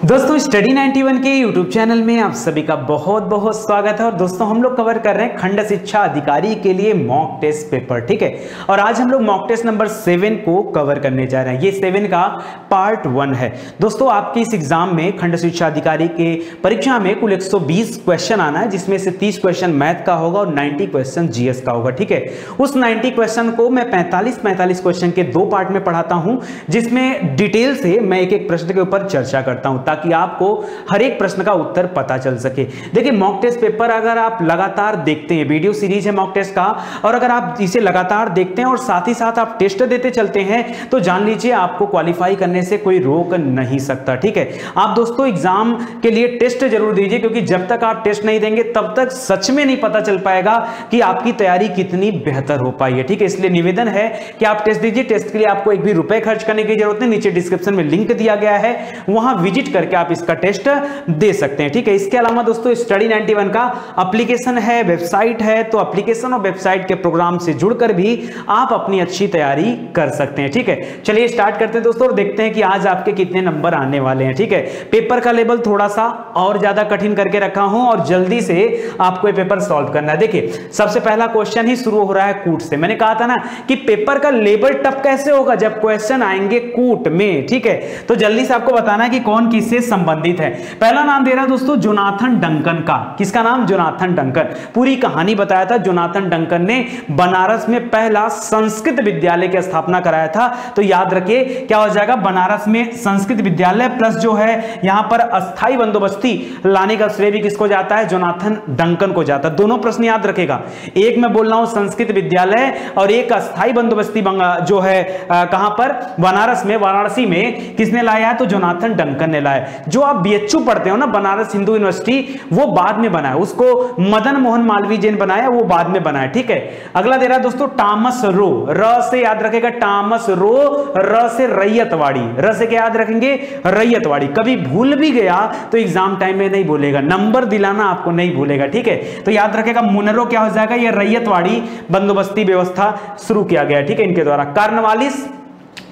दोस्तों स्टडी 91 के YouTube channel में आप सभी का बहुत बहुत स्वागत है। और दोस्तों हम लोग कवर कर रहे हैं खंड शिक्षा अधिकारी के लिए मॉक टेस्ट पेपर, ठीक है। और आज हम लोग मॉक टेस्ट नंबर 7 को कवर करने जा रहे हैं। ये 7 का पार्ट 1 है। दोस्तों आपके इस एग्जाम में खंड शिक्षा अधिकारी के परीक्षा में कुल 120 क्वेश्चन आना है, जिसमें से 30 क्वेश्चन मैथ का होगा और 90 क्वेश्चन जीएस का होगा, ठीक है। उस 90 क्वेश्चन को मैं 45 क्वेश्चन के 2 पार्ट में पढ़ाता हूं, जिसमें डिटेल से मैं एक एक प्रश्न के ऊपर चर्चा करता हूं ताकि आपको हर एक प्रश्न का उत्तर पता चल सके। देखिए मॉक टेस्ट पेपर अगर आप लगातार देखते हैं, वीडियो सीरीज है मॉक टेस्ट का, और अगर आप इसे लगातार देखते हैं और साथ ही साथ आप टेस्ट देते चलते हैं तो जान लीजिए आपको क्वालिफाई करने से कोई रोक नहीं सकता, ठीक है। आप दोस्तों एग्जाम के लिए टेस्ट जरूर दीजिए, क्योंकि जब तक आप टेस्ट नहीं देंगे तब तक सच में नहीं पता चल पाएगा कि आपकी तैयारी कितनी बेहतर हो पाई है, ठीक है। इसलिए निवेदन है कि आप टेस्ट दीजिए। टेस्ट के लिए आपको एक भी रुपए खर्च करने की जरूरत नहीं, नीचे डिस्क्रिप्शन में लिंक दिया गया है, वहां विजिट करके आप इसका टेस्ट दे सकते हैं, ठीक है। इसके अलावा दोस्तों स्टडी 91 का एप्लीकेशन है, वेबसाइट है, तो एप्लीकेशन और वेबसाइट के प्रोग्राम से जुड़कर भी आप अपनी अच्छी तैयारी कर सकते हैं, ठीक है। चलिए स्टार्ट करते हैं दोस्तों और देखते हैं कि आज आपके कितने नंबर आने वाले हैं, ठीक है। पेपर का लेवल थोड़ा सा और ज्यादा कठिन करके रखा हूं और जल्दी से आपको ये पेपर सॉल्व करना है। देखिए सबसे पहला क्वेश्चन ही शुरू हो रहा है कूट से। मैंने कहा था ना कि पेपर का लेवल टफ कैसे होगा, जब क्वेश्चन आएंगे कूट में, ठीक है। तो जल्दी से आपको बताना है कि कौन किससे संबंधित है। पहला नाम दे रहा है दोस्तों जोनाथन डंकन का। किसका नाम? Jonathan Duncan. पूरी कहानी बताया था। जोनाथन डंकन ने बनारस में पहला संस्कृत विद्यालय की स्थापना कराया था। तो याद रखिए क्या हो जाएगा, बनारस में संस्कृत विद्यालय प्लस जो है यहां पर अस्थाई बंदोबस्ती लाने का श्रेय भी किसको जाता है? जोनाथन डंकन को जाता है। दोनों प्रश्न याद रखेगा, एक मैं बोल रहा हूं संस्कृत विद्यालय और एक अस्थाई बंदोबस्ती जो है कहां पर? बनारस में, वाराणसी में किसने लाया है? तो जोनाथन डंकन ने लाया। जो आप बीएचयू पढ़ते हो ना, बनारस हिंदू यूनिवर्सिटी, वो बाद में बना है, उसको मदन मोहन मालवीय जी ने बनाया, वो बाद में बना है, ठीक है। अगला दे रहा है दोस्तों टॉमस रो। र से याद रखेगा टॉमस रो, र से रैयतवाड़ी, र से क्या याद रखेंगे? रैयतवाड़ी। कभी भूल भी गया तो एग्जाम टाइम में नहीं भूलेगा, नंबर दिलाना आपको नहीं भूलेगा, ठीक है। तो याद रखेगा मुनरो क्या हो जाएगा? ये रैयतवाड़ी बंदोबस्ती व्यवस्था शुरू किया गया, ठीक है, इनके द्वारा। कार्नवालिस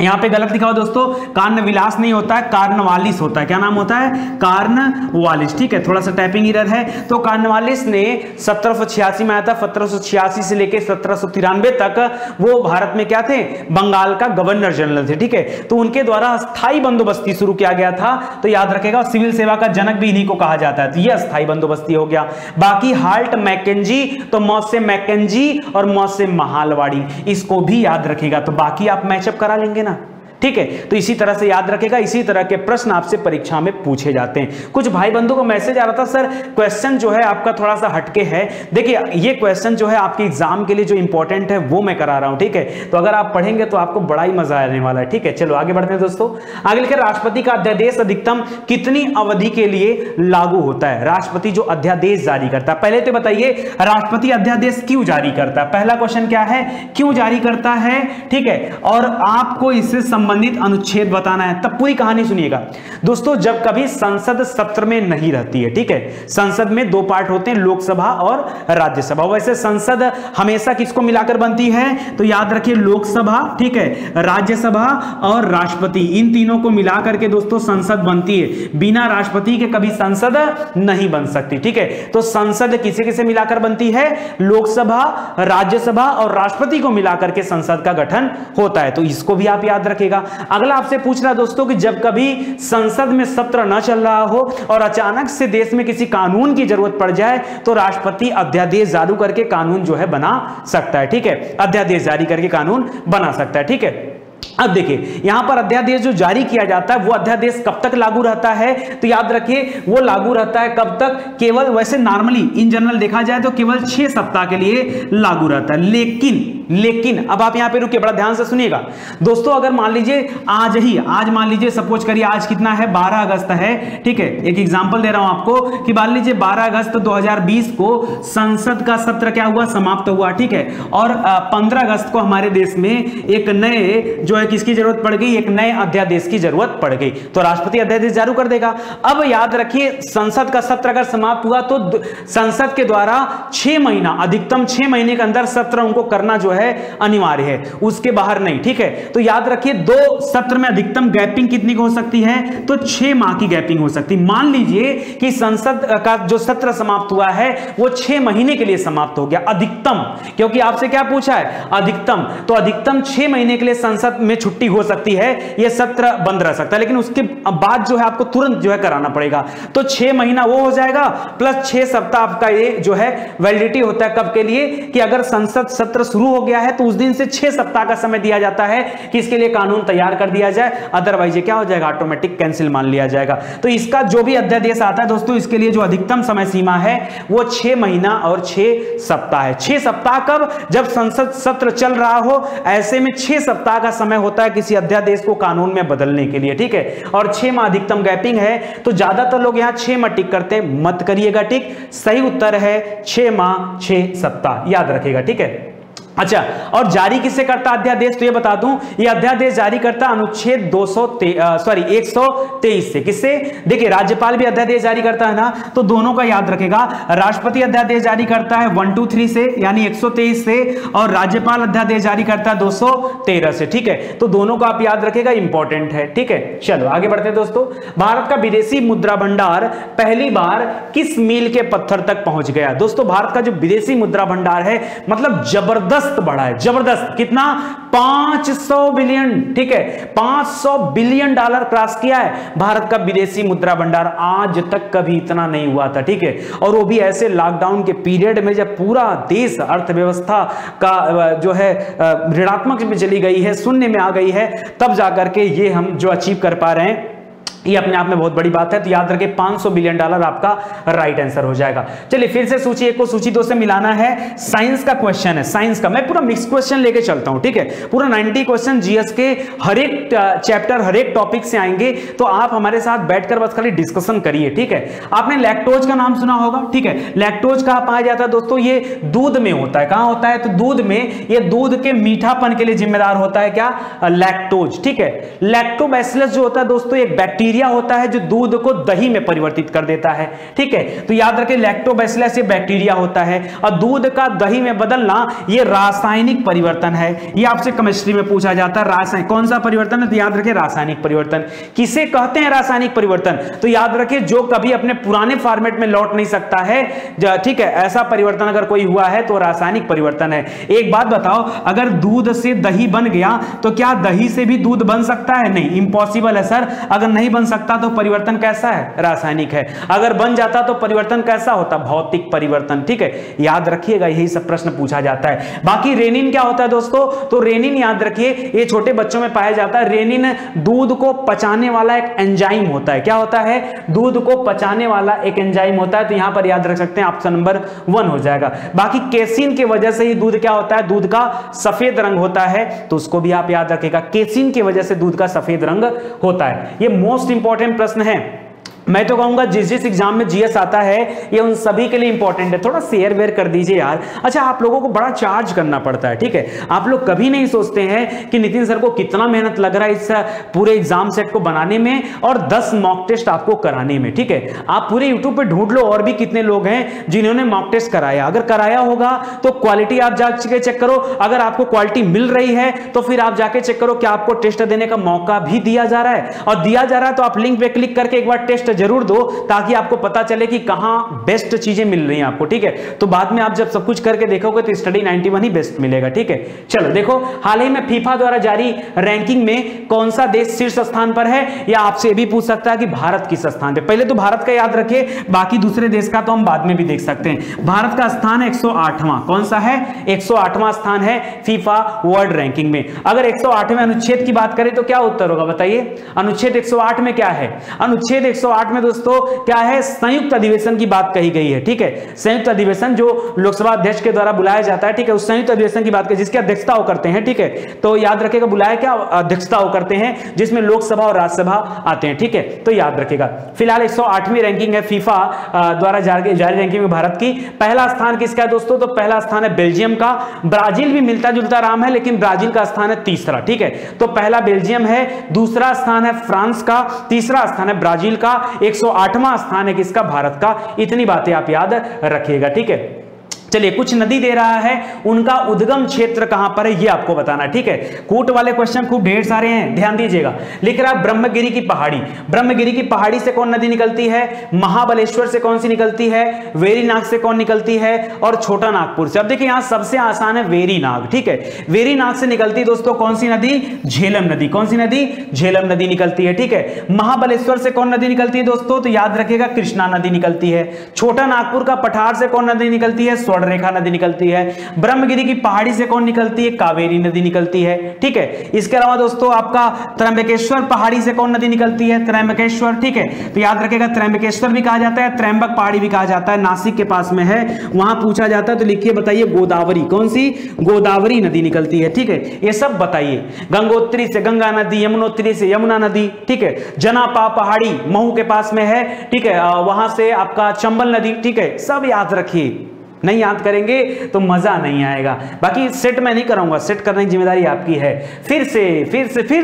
यहां पे गलत लिखा हो दोस्तों, कार्नविलास नहीं होता है, कार्नवालिस होता है। क्या नाम होता है? कार्नवालिस, ठीक है। थोड़ा सा टाइपिंग एरर है। तो कार्नवालिस ने 1786 में आया था। 1786 से लेकर 1793 तक वो भारत में क्या थे? बंगाल का गवर्नर जनरल थे, ठीक है। तो उनके द्वारा अस्थाई बंदोबस्ती शुरू किया गया था। तो याद रखेगा सिविल सेवा का जनक भी इन्हीं को कहा जाता है। तो ये अस्थाई बंदोबस्ती हो गया। बाकी हाल्ट मैकेंजी, तो मौसे मैकेंजी और मौसे महालवाड़ी, इसको भी याद रखेगा। तो बाकी आप मैचअप करा लेंगे, ठीक है। तो इसी तरह से याद रखेगा, इसी तरह के प्रश्न आपसे परीक्षा में पूछे जाते हैं। कुछ भाई बंधु को मैसेज आ रहा था, सर क्वेश्चन जो है आपका थोड़ा सा हटके है। देखिए ये क्वेश्चन जो है आपके एग्जाम के लिए जो इंपॉर्टेंट है वो मैं करा रहा हूं, ठीक है। तो अगर आप पढ़ेंगे तो आपको बड़ा ही मजा आने वाला है, ठीक है। चलो आगे बढ़ते हैं दोस्तों। आगे लिखे राष्ट्रपति का अध्यादेश अधिकतम कितनी अवधि के लिए लागू होता है? राष्ट्रपति जो अध्यादेश जारी करता है, पहले तो बताइए राष्ट्रपति अध्यादेश क्यों जारी करता है? पहला क्वेश्चन क्या है, क्यों जारी करता है, ठीक है। और आपको इससे संबंधित अनुच्छेद बताना है। तब पूरी कहानी सुनिएगा दोस्तों। जब कभी संसद सत्र में नहीं रहती है, ठीक है, संसद में 2 पार्ट होते हैं, लोकसभा और राज्यसभा। वैसे संसद हमेशा किसको मिलाकर बनती है? तो याद रखिए लोकसभा, ठीक है, राज्यसभा और राष्ट्रपति, इन तीनों को मिलाकर के दोस्तों संसद बनती है। बिना राष्ट्रपति के कभी संसद नहीं बन सकती, ठीक है। तो संसद किसे किसे मिलाकर बनती है? लोकसभा, राज्यसभा और राष्ट्रपति को मिलाकर के संसद का गठन होता है। तो इसको भी आप याद रखिएगा। अगला आपसे पूछ रहा दोस्तों कि जब कभी संसद में सत्र न चल रहा हो और अचानक से देश में किसी कानून की जरूरत पड़ जाए तो राष्ट्रपति अध्यादेश जारी करके कानून जो है बना सकता है, ठीक है। अध्यादेश जारी करके कानून बना सकता है, ठीक है। अब देखिए यहां पर अध्यादेश जो जारी किया जाता है वो अध्यादेश कब तक लागू रहता है? तो याद रखिए वो लागू रहता है कब तक? केवल, वैसे नॉर्मली इन जनरल देखा जाए तो केवल 6 सप्ताह के लिए लागू रहता है। लेकिन अब आप यहां पे रुकिए, बड़ा ध्यान से सुनिएगा दोस्तों। अगर मान लीजिए आज मान लीजिए, सपोज करिए आज कितना है? 12 अगस्त है, ठीक है। एक एग्जांपल दे रहा हूं आपको कि मान लीजिए 12 अगस्त 2020 को संसद का सत्र क्या हुआ? समाप्त हुआ, ठीक है। और 15 अगस्त को हमारे देश में एक नए जो है किसकी जरूरत पड़ गई? एक नए अध्यादेश की जरूरत पड़ गई, तो राष्ट्रपति अध्यादेश जारी कर देगा। अब याद रखिए संसद का सत्र अगर समाप्त हुआ तो संसद के द्वारा 6 महीना, अधिकतम 6 महीने के अंदर सत्र उनको करना जो है है अनिवार्य है, उसके बाहर नहीं, ठीक है। तो याद रखिए 2 सत्र में अधिकतम गैपिंग कितनी हो सकती है, तो 6 माह की गैपिंग हो सकती है। मान लीजिए कि संसद का जो सत्र समाप्त हुआ है वो 6 महीने के लिए समाप्त हो गया अधिकतम, क्योंकि आपसे क्या पूछा है अधिकतम, तो अधिकतम 6 महीने के लिए संसद में छुट्टी हो सकती है, यह सत्र बंद रह सकता है, लेकिन उसके बाद जो है आपको तुरंत जो है कराना पड़ेगा। तो 6 महीना वो हो जाएगा प्लस 6 सप्ताह आपका ये जो है वैलिडिटी होता है कब के लिए, कि अगर संसद सत्र शुरू हो गया है तो उस दिन से 6 सप्ताह का समय दिया जाता है कि इसके लिए कानून तैयार कर दिया जाए, अदरवाइज ये क्या हो जाएगा ऑटोमेटिक कैंसिल मान लिया जाएगा। तो इसका जो भी अध्यादेश आता है दोस्तों, इसके लिए जो अधिकतम समय सीमा है वो 6 महीना और 6 सप्ताह है। 6 सप्ताह कब, जब संसद सत्र चल रहा हो, ऐसे में 6 सप्ताह का समय होता है किसी अध्यादेश को कानून में बदलने के लिए, ठीक है। और 6 माह अधिकतम गैपिंग है, तो ज्यादातर लोग यहां 6 माह टिक करते हैं, मत करिएगा टिक। सही उत्तर है 6 माह 6 सप्ताह, याद रखिएगा, ठीक है। अच्छा, और जारी किसे करता अध्यादेश, तो ये बता दूं, ये अध्यादेश जारी करता अनुच्छेद 123 से। किससे, देखिए राज्यपाल भी अध्यादेश जारी करता है ना, तो दोनों का याद रखेगा। राष्ट्रपति अध्यादेश जारी करता है 123 से यानी 123 से, और राज्यपाल अध्यादेश जारी करता है 213 से, ठीक है। तो दोनों का आप याद रखेगा, इंपॉर्टेंट है, ठीक है। चलो आगे बढ़ते हैं दोस्तों। भारत का विदेशी मुद्रा भंडार पहली बार किस मील के पत्थर तक पहुंच गया। दोस्तों भारत का जो विदेशी मुद्रा भंडार है मतलब जबरदस्त बढ़ा है, जबरदस्त। कितना, 500 बिलियन, ठीक है, 500 बिलियन डॉलर क्रॉस किया है भारत का विदेशी मुद्रा भंडार। आज तक कभी इतना नहीं हुआ था, ठीक है। और वो भी ऐसे लॉकडाउन के पीरियड में जब पूरा देश अर्थव्यवस्था का जो है ऋणात्मक में चली गई है, शून्य में आ गई है, तब जाकर के ये हम जो अचीव कर पा रहे हैं, ये अपने आप में बहुत बड़ी बात है। तो याद रखिए 500 बिलियन डॉलर आपका राइट आंसर हो जाएगा। चलिए फिर से सूची 1 को सूची 2 से मिलाना है। साइंस का क्वेश्चन है, साइंस का मैं पूरा मिक्स क्वेश्चन लेके चलता हूं, ठीक है। पूरा 90 क्वेश्चन जीएस के हर एक चैप्टर हर एक टॉपिक से आएंगे, तो आप हमारे साथ बैठकर बस खाली डिस्कशन करिए, ठीक है। आपने लैक्टोज का नाम सुना होगा, ठीक है। लैक्टोज कहां पाया जाता है दोस्तों, ये दूध में होता है। कहां होता है, तो दूध में। ये दूध के मीठापन के लिए जिम्मेदार होता है क्या, लैक्टोज, ठीक है। लैक्टोबैसिलस जो होता है दोस्तों, एक बैक्टीरिया होता है जो दूध को दही में परिवर्तित कर देता है, ठीक है। तो याद रखें लैक्टोबैसिलस ये बैक्टीरिया होता है, और दूध का दही में बदलना ये रासायनिक परिवर्तन है। ये आपसे केमिस्ट्री में पूछा जाता है, रासायनिक कौन सा परिवर्तन है, तो याद रखें रासायनिक परिवर्तन। किसे कहते हैं रासायनिक परिवर्तन, तो याद रखें जो कभी अपने पुराने फॉर्मेट में लौट नहीं सकता है, ठीक है। ऐसा परिवर्तन अगर कोई हुआ है तो रासायनिक परिवर्तन है। एक बात बताओ, अगर दूध से दही बन गया तो क्या दही से भी दूध बन सकता है, नहीं, इंपॉसिबल है सर। अगर नहीं बन सकता तो परिवर्तन कैसा है, रासायनिक है। अगर बन जाता तो परिवर्तन कैसा होता, भौतिक परिवर्तन, ठीक है। याद रखिएगा, यही सब प्रश्न पूछा जाता है। बाकी रेनिन क्या होता है दोस्तों, तो रेनिन याद रखिए ये छोटे बच्चों में पाया जाता है। रेनिन दूध को पचाने वाला एक एंजाइम होता है। क्या होता है, दूध को पचाने वाला एक एंजाइम होता है। तो यहां पर याद रख सकते हैं, ऑप्शन नंबर 1 हो जाएगा। बाकी केसिन की वजह से ही दूध क्या होता है, दूध का सफेद रंग होता है, तो उसको भी आप याद रखिएगा, केसिन की वजह से दूध का सफेद रंग होता है। ये मोस्ट इंपॉर्टेंट प्रश्न है। मैं तो कहूंगा जिस एग्जाम में जीएस आता है ये उन सभी के लिए इंपॉर्टेंट है। थोड़ा शेयर वेयर कर दीजिए यार। अच्छा, आप लोगों को बड़ा चार्ज करना पड़ता है, ठीक है। आप लोग कभी नहीं सोचते हैं कि नितिन सर को कितना मेहनत लग रहा है इस पूरे एग्जाम सेट को बनाने में और 10 मॉक टेस्ट आपको कराने में, ठीक है। आप पूरे यूट्यूब पे ढूंढ लो और भी कितने लोग हैं जिन्होंने मॉक टेस्ट कराया। अगर कराया होगा तो क्वालिटी आप जाके चेक करो। अगर आपको क्वालिटी मिल रही है तो फिर आप जाके चेक करो कि आपको टेस्ट देने का मौका भी दिया जा रहा है, और दिया जा रहा है तो आप लिंक पे क्लिक करके एक बार टेस्ट जरूर दो, ताकि आपको पता चले कि कहां बेस्ट चीजें मिल रही हैं आपको, ठीक है। तो बाद में आप जब सब कुछ करके देखोगे तो स्टडी 91 ही बेस्ट मिलेगा, ठीक है। चलो देखो, हाल ही में फीफा द्वारा जारी रैंकिंग में कौन सा देश शीर्ष स्थान पर है, या आपसे भी पूछ सकता है कि भारत किस स्थान पे। पहले तो भारत का याद रखिए, बाकी दूसरे देश का तो हम बाद में भी देख सकते हैं। भारत का स्थान 108वां, कौन सा है, 108वां स्थान है फीफा वर्ल्ड रैंकिंग में। अगर 108वें अनुच्छेद की बात करें तो क्या उत्तर होगा बताइए। अनुच्छेद 108 में क्या है, अनुच्छेद 108 में दोस्तों क्या है, संयुक्त अधिवेशन की बात कही गई है, ठीक है। संयुक्त अधिवेशन जो लोकसभा अध्यक्ष के द्वारा बुलाया जाता है, ठीक है, उस संयुक्त अधिवेशन की बात करें जिसकी अध्यक्षता वो करते हैं, ठीक है। तो याद रखिएगा, बुलाया क्या, अध्यक्षता वो करते हैं, जिसमें लोकसभा और राज्यसभा आते हैं, ठीक है। तो याद रखिएगा, फिलहाल 108वीं रैंकिंग है फीफा द्वारा जारी रैंकिंग में भारत की। पहला स्थान किसका है दोस्तों, तो पहला स्थान है बेल्जियम का। ब्राजील भी मिलता जुलता नाम है, लेकिन ब्राजील का स्थान है तीसरा, ठीक है। तो पहला बेल्जियम है, दूसरा स्थान है फ्रांस का, तीसरा स्थान है ब्राजील का, 108वां स्थान है किसका, भारत का। इतनी बातें आप याद रखिएगा, ठीक है। चलिए, कुछ नदी दे रहा है, उनका उद्गम क्षेत्र कहां पर है ये आपको बताना, ठीक है। कूट वाले क्वेश्चन खूब ढेर सारे हैं, ध्यान दीजिएगा। लिख रहा है ब्रह्मगिरी की पहाड़ी, ब्रह्मगिरी की पहाड़ी से कौन नदी निकलती है, महाबलेश्वर से कौन सी निकलती है, वेरीनाग से कौन निकलती है, और छोटा नागपुर से। अब देखिए यहां सबसे आसान है वेरीनाग, ठीक है। वेरीनाग से निकलती दोस्तों कौन सी नदी, झेलम नदी। कौन सी नदी, झेलम नदी निकलती है, ठीक है। महाबलेश्वर से कौन नदी निकलती है दोस्तों, तो याद रखिएगा कृष्णा नदी निकलती है। छोटा नागपुर का पठार से कौन नदी निकलती है, रेखा नदी निकलती है। ब्रह्मगिरी की पहाड़ी से कौन निकलती है, कावेरी नदी निकलती है, ठीक है। इसके अलावा दोस्तों आपका त्र्यंबकेश्वर पहाड़ी से कौन नदी निकलती है, त्र्यंबकेश्वर, ठीक है। तो याद रखिएगा त्र्यंबकेश्वर भी कहा जाता है, त्र्यंबक पहाड़ी भी कहा जाता है, नासिक के पास में है, वहां पूछा जाता है। तो लिखिए, बताइए गोदावरी, कौन सी, गोदावरी नदी निकलती है, ठीक है। ये सब बताइए। गंगोत्री से गंगा नदी, यमुनोत्री से यमुना नदी, ठीक है। जनापा पहाड़ी महू के पास में है, ठीक है, वहां से आपका चंबल नदी, ठीक है। सब याद रखिए, नहीं याद करेंगे तो मजा नहीं आएगा। बाकी सेट मैं नहीं कराऊंगा, सेट करने की जिम्मेदारी आपकी है। फिर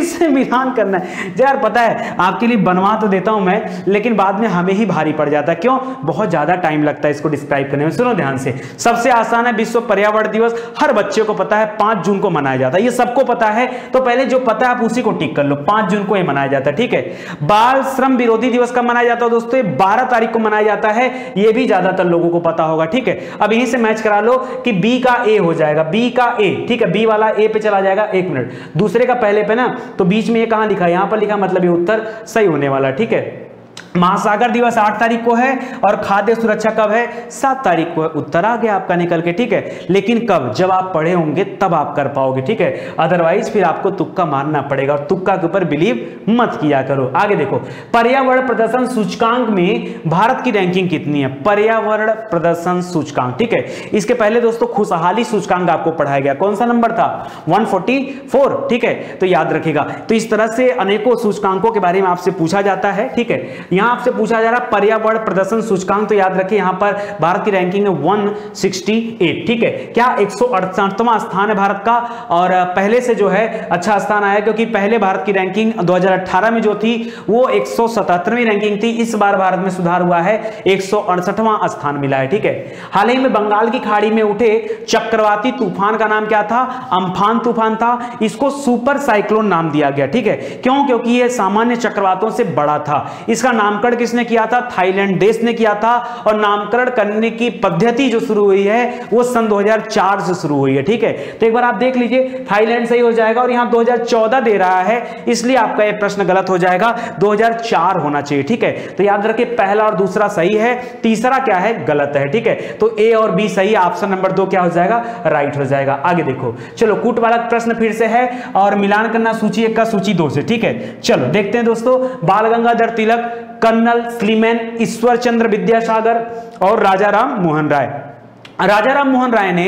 से मिलान करना है यार, पता है आपके लिए बनवा तो देता हूं मैं, लेकिन बाद में हमें ही भारी पड़ जाता है। क्यों, बहुत ज्यादा टाइम लगता है इसको डिस्क्राइब करने में। सुनो ध्यान से, सबसे आसान है विश्व पर्यावरण दिवस, हर बच्चे को पता है 5 जून को मनाया जाता है, ये सबको पता है। तो पहले जो पता है आप उसी को टिक कर लो, 5 जून को ये मनाया जाता है, ठीक है। बाल श्रम विरोधी दिवस कब मनाया जाता है दोस्तों, 12 तारीख को मनाया जाता है, ये भी ज्यादातर लोगों को पता होगा, ठीक है। अब यहीं से मैच करा लो कि बी का ए हो जाएगा, बी का ए, ठीक है। बी वाला ए पे चला जाएगा, 1 मिनट, दूसरे का पहले पे ना, तो बीच में ये कहां लिखा है, यहां पर लिखा, मतलब ये उत्तर सही होने वाला, ठीक है। महासागर दिवस 8 तारीख को है और खाद्य सुरक्षा कब है, 7 तारीख को है। उत्तर आ गया आपका निकल के, ठीक है। लेकिन कब, जब आप पढ़े होंगे तब आप कर पाओगे, ठीक है। अदरवाइज फिर आपको तुक्का मारना पड़ेगा, और तुक्का के ऊपर बिलीव मत किया करो। आगे देखो, पर्यावरण प्रदर्शन सूचकांक में भारत की रैंकिंग कितनी है, पर्यावरण प्रदर्शन सूचकांक, ठीक है। इसके पहले दोस्तों खुशहाली सूचकांक आपको पढ़ाया गया, कौन सा नंबर था, 144, ठीक है। तो याद रखिएगा। तो इस तरह से अनेकों सूचकांकों के बारे में आपसे पूछा जाता है, ठीक है। आपसे पूछा जा रहा पर्यावरण प्रदर्शन सूचकांक, तो याद रखिए यहां पर भारत की रैंकिंग है 168, ठीक है। क्या 168वां स्थान है भारत का, और पहले से जो है अच्छा स्थान आया, क्योंकि पहले भारत की रैंकिंग 2018 में जो थी वो 177वीं रैंकिंग थी। इस बार भारत में सुधार हुआ है, 168वां स्थान मिला है, ठीक है। हाल ही में बंगाल की खाड़ी में उठे चक्रवाती तूफान का नाम क्या था, अम्फान तूफान था। इसको सुपर साइक्लोन नाम दिया गया, ठीक है। क्यों, क्योंकि यह सामान्य चक्रवातों से बड़ा था। इसका नामकरण किसने किया था, थाईलैंड देश ने किया था, और नामकरण करने की पद्धति जो शुरू हुई है वो सन 2004 से शुरू हुई है, ठीक है। तो एक बार आप देख लीजिए, थाईलैंड सही हो जाएगा, और यहां 2014 दे रहा है, इसलिए आपका यह प्रश्न गलत हो जाएगा, 2004 होना चाहिए, ठीक है। तो याद रखिए पहला और दूसरा सही है, तीसरा क्या है, गलत है, ठीक है। तो ए और बी सही, ऑप्शन नंबर 2 क्या हो जाएगा, राइट हो जाएगा। आगे देखो, चलो कूट वाला प्रश्न फिर से है, और मिलान करना सूची 1 का सूची 2 से, ठीक है। चलो देखते हैं दोस्तों, बाल गंगाधर तिलक, कर्नल स्लीमैन, ईश्वर चंद्र विद्यासागर और राजा राम मोहन राय। राजा राम मोहन राय ने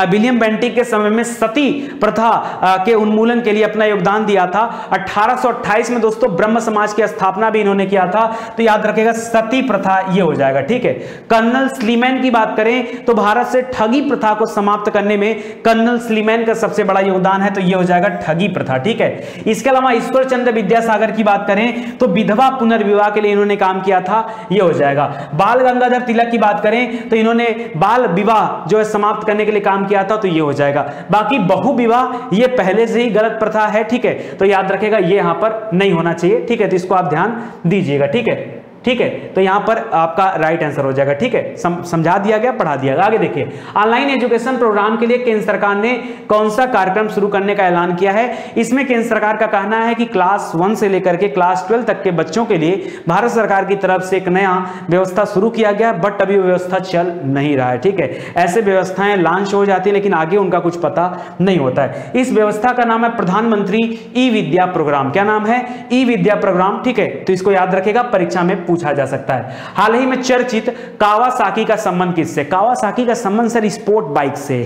विलियम बेंटिक के समय में सती प्रथा के उन्मूलन के लिए अपना योगदान दिया था। 1828 में दोस्तों ब्रह्म समाज की स्थापना भी इन्होंने किया था। तो याद रखिएगा सती प्रथा ये हो जाएगा, ठीक है। कर्नल स्लीमैन की बात करें तो भारत से ठगी प्रथा को समाप्त करने में कर्नल स्लीमैन का सबसे बड़ा योगदान है, तो ये हो जाएगा ठगी प्रथा, ठीक है। इसके अलावा ईश्वर चंद्र विद्यासागर की बात करें तो विधवा पुनर्विवाह के लिए इन्होंने काम किया था, ये हो जाएगा। बाल गंगाधर तिलक की बात करें तो इन्होंने बाल विवाह जो है समाप्त करने के लिए काम किया था, तो ये हो जाएगा। बाकी बहु विवाह ये पहले से ही गलत प्रथा है, ठीक है। तो याद रखेगा ये यहां पर नहीं होना चाहिए, ठीक है। तो इसको आप ध्यान दीजिएगा, ठीक है, ठीक है। तो यहां पर आपका राइट आंसर हो जाएगा, ठीक है। समझा दिया गया, पढ़ा दिया गया। आगे देखिए, ऑनलाइन एजुकेशन प्रोग्राम के लिए केंद्र सरकार ने कौन सा कार्यक्रम शुरू करने का ऐलान किया है। इसमें केंद्र सरकार का कहना है कि क्लास 1 से लेकर के क्लास 12 तक के बच्चों के लिए भारत सरकार की तरफ से एक नया व्यवस्था शुरू किया गया, बट अभी व्यवस्था चल नहीं रहा है, ठीक है। ऐसे व्यवस्थाएं लॉन्च हो जाती है लेकिन आगे उनका कुछ पता नहीं होता है। इस व्यवस्था का नाम है प्रधानमंत्री ई विद्या प्रोग्राम। क्या नाम है, ई विद्या प्रोग्राम, ठीक है। तो इसको याद रखेगा, परीक्षा में पूछा जा सकता है। हाल ही में चर्चित कावासाकी का संबंध किससे, कावासाकी का संबंध सर स्पोर्ट बाइक से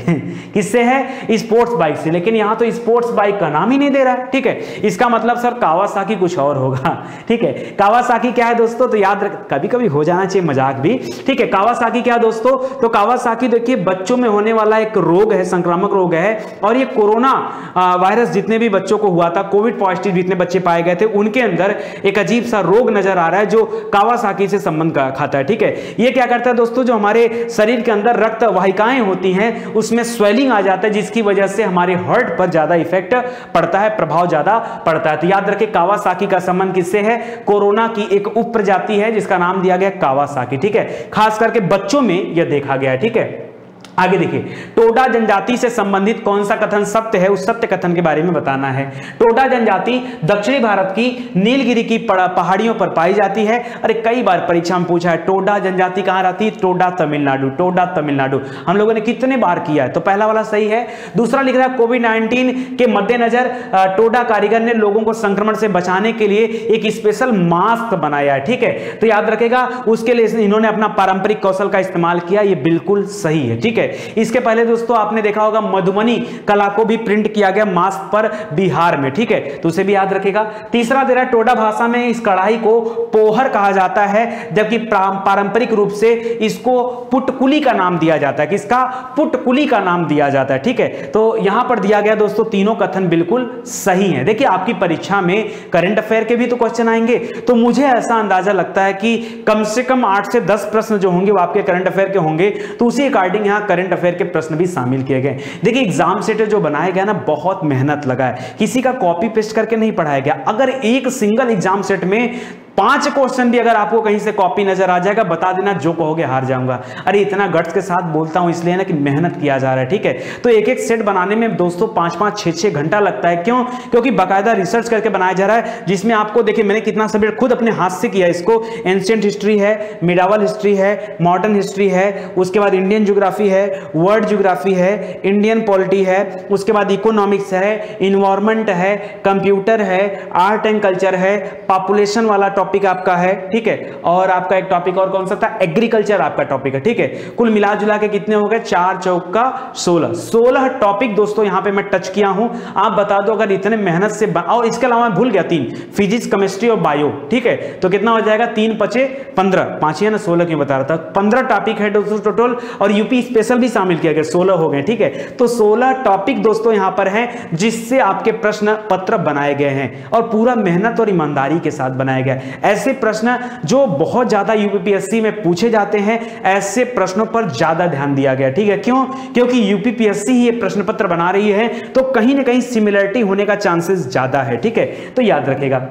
किससे है, स्पोर्ट्स बाइक से। लेकिन यहां तो स्पोर्ट्स बाइक का नाम ही नहीं दे रहा है, ठीक है। इसका मतलब सर कावासाकी कुछ और होगा, ठीक है। कावासाकी क्या है दोस्तों, तो याद रख, कभी कभी हो जाना चाहिए मजाक भी, ठीक है। कावासाकी क्या है दोस्तों, तो कावासाकी देखिए बच्चों में होने वाला एक रोग है, संक्रामक रोग है, और ये कोरोना वायरस जितने भी बच्चों को हुआ था, कोविड पॉजिटिव जितने बच्चे पाए गए थे, उनके अंदर एक अजीब सा रोग नजर आ रहा है जो कावासाकी से संबंध खाता है। ठीक है, ये क्या करता है दोस्तों, जो हमारे शरीर के अंदर रक्त वाहिकाएं होती हैं उसमें स्वेलिंग आ जाता है, जिसकी वजह से हमारे हार्ट पर ज्यादा इफेक्ट पड़ता है, प्रभाव ज्यादा पड़ता है। तो याद रखें कावासाकी का संबंध किससे है, कोरोना की एक उप प्रजाति है जिसका नाम दिया गया कावासाकी। ठीक है, खास करके बच्चों में यह देखा गया है। ठीक है, आगे देखिए, टोडा जनजाति से संबंधित कौन सा कथन सत्य है, उस सत्य कथन के बारे में बताना है। टोडा जनजाति दक्षिणी भारत की नीलगिरी की पहाड़ियों पर पाई जाती है। अरे कई बार परीक्षा में पूछा है टोडा जनजाति कहां रहती है, टोडा तमिलनाडु, टोडा तमिलनाडु। हम लोगों ने कितने बार किया है, तो पहला वाला सही है। दूसरा लिख रहा है कोविड-19 के मद्देनजर टोडा कारीगर ने लोगों को संक्रमण से बचाने के लिए एक स्पेशल मास्क बनाया है। ठीक है, तो याद रखेगा उसके लिए इन्होंने अपना पारंपरिक कौशल का इस्तेमाल किया, ये बिल्कुल सही है। ठीक है, इसके पहले दोस्तों आपने देखा होगा मधुबनी कला को भी प्रिंट किया गया मास्क पर बिहार में। ठीक है, तो उसे भी याद रखेगा। तीसरा दे रहा टोडा भाषा में इस कढ़ाई को पोहर कहा जाता है, जबकि पारंपरिक रूप से इसको पुटकुली का नाम दिया जाता है। किसका, पुटकुली का नाम दिया जाता है। ठीक है, तो यहां पर दिया गया दोस्तों तीनों कथन बिल्कुल सही है। देखिए आपकी परीक्षा में करंट अफेयर के भी तो क्वेश्चन आएंगे, तो मुझे ऐसा अंदाजा लगता है कि कम से कम 8 से 10 प्रश्न जो होंगे वो आपके करंट अफेयर के होंगे, तो उसी अकॉर्डिंग यहां करंट अफेयर के प्रश्न भी शामिल किए गए। देखिए एग्जाम सेटर जो बनाया गया ना, बहुत मेहनत लगा है, किसी का कॉपी पेस्ट करके नहीं पढ़ाया गया। अगर एक सिंगल एग्जाम सेट में 5 क्वेश्चन भी अगर आपको कहीं से कॉपी नजर आ जाएगा, बता देना जो कहोगे हार जाऊंगा। अरे इतना गट्स के साथ बोलता हूं इसलिए ना कि मेहनत किया जा रहा है। ठीक है, तो एक एक सेट बनाने में दोस्तों 5-5, 6-6 घंटा लगता है। क्यों, क्योंकि बाकायदा रिसर्च करके बनाया जा रहा है, जिसमें आपको देखिए मैंने कितना सब्जेक्ट खुद अपने हाथ से किया। इसको एंशिएंट हिस्ट्री है, मिडावल हिस्ट्री है, मॉडर्न हिस्ट्री है, उसके बाद इंडियन ज्योग्राफी है, वर्ल्ड ज्योग्राफी है, इंडियन पॉलिटी है, उसके बाद इकोनॉमिक्स है, इन्वायरमेंट है, कंप्यूटर है, आर्ट एंड कल्चर है, पॉपुलेशन वाला टॉपिक आपका है। ठीक है, और आपका एक टॉपिक और कौन सा था, एग्रीकल्चर आपका टॉपिक है। ठीक है, कुल मिला जुला के कितने हो गए, 4 चौका 16 टॉपिक दोस्तों यहां पे मैं टच किया हूं। आप बता दो अगर इतने मेहनत से और इसके अलावा मैं भूल गया 3, फिजिक्स, केमिस्ट्री और बायो। ठीक है, तो कितना हो जाएगा, 3 5 15, 5 है ना 16 क्यों बता रहा था, 15 टॉपिक है दोस्तों टोटल, और यूपी स्पेशल भी शामिल किया गया, 16 हो गए। ठीक है, तो 16 टॉपिक दोस्तों यहां पर है जिससे आपके प्रश्न पत्र बनाए गए हैं, और पूरा मेहनत और ईमानदारी के साथ बनाया गया। ऐसे प्रश्न जो बहुत ज्यादा यूपीपीएससी में पूछे जाते हैं, ऐसे प्रश्नों पर ज्यादा ध्यान दिया गया। ठीक है, क्यों, क्योंकि यूपीपीएससी ही ये प्रश्न पत्र बना रही है, तो कहीं ना कहीं सिमिलरिटी होने का चांसेस ज्यादा है। ठीक है, तो याद रखेगा।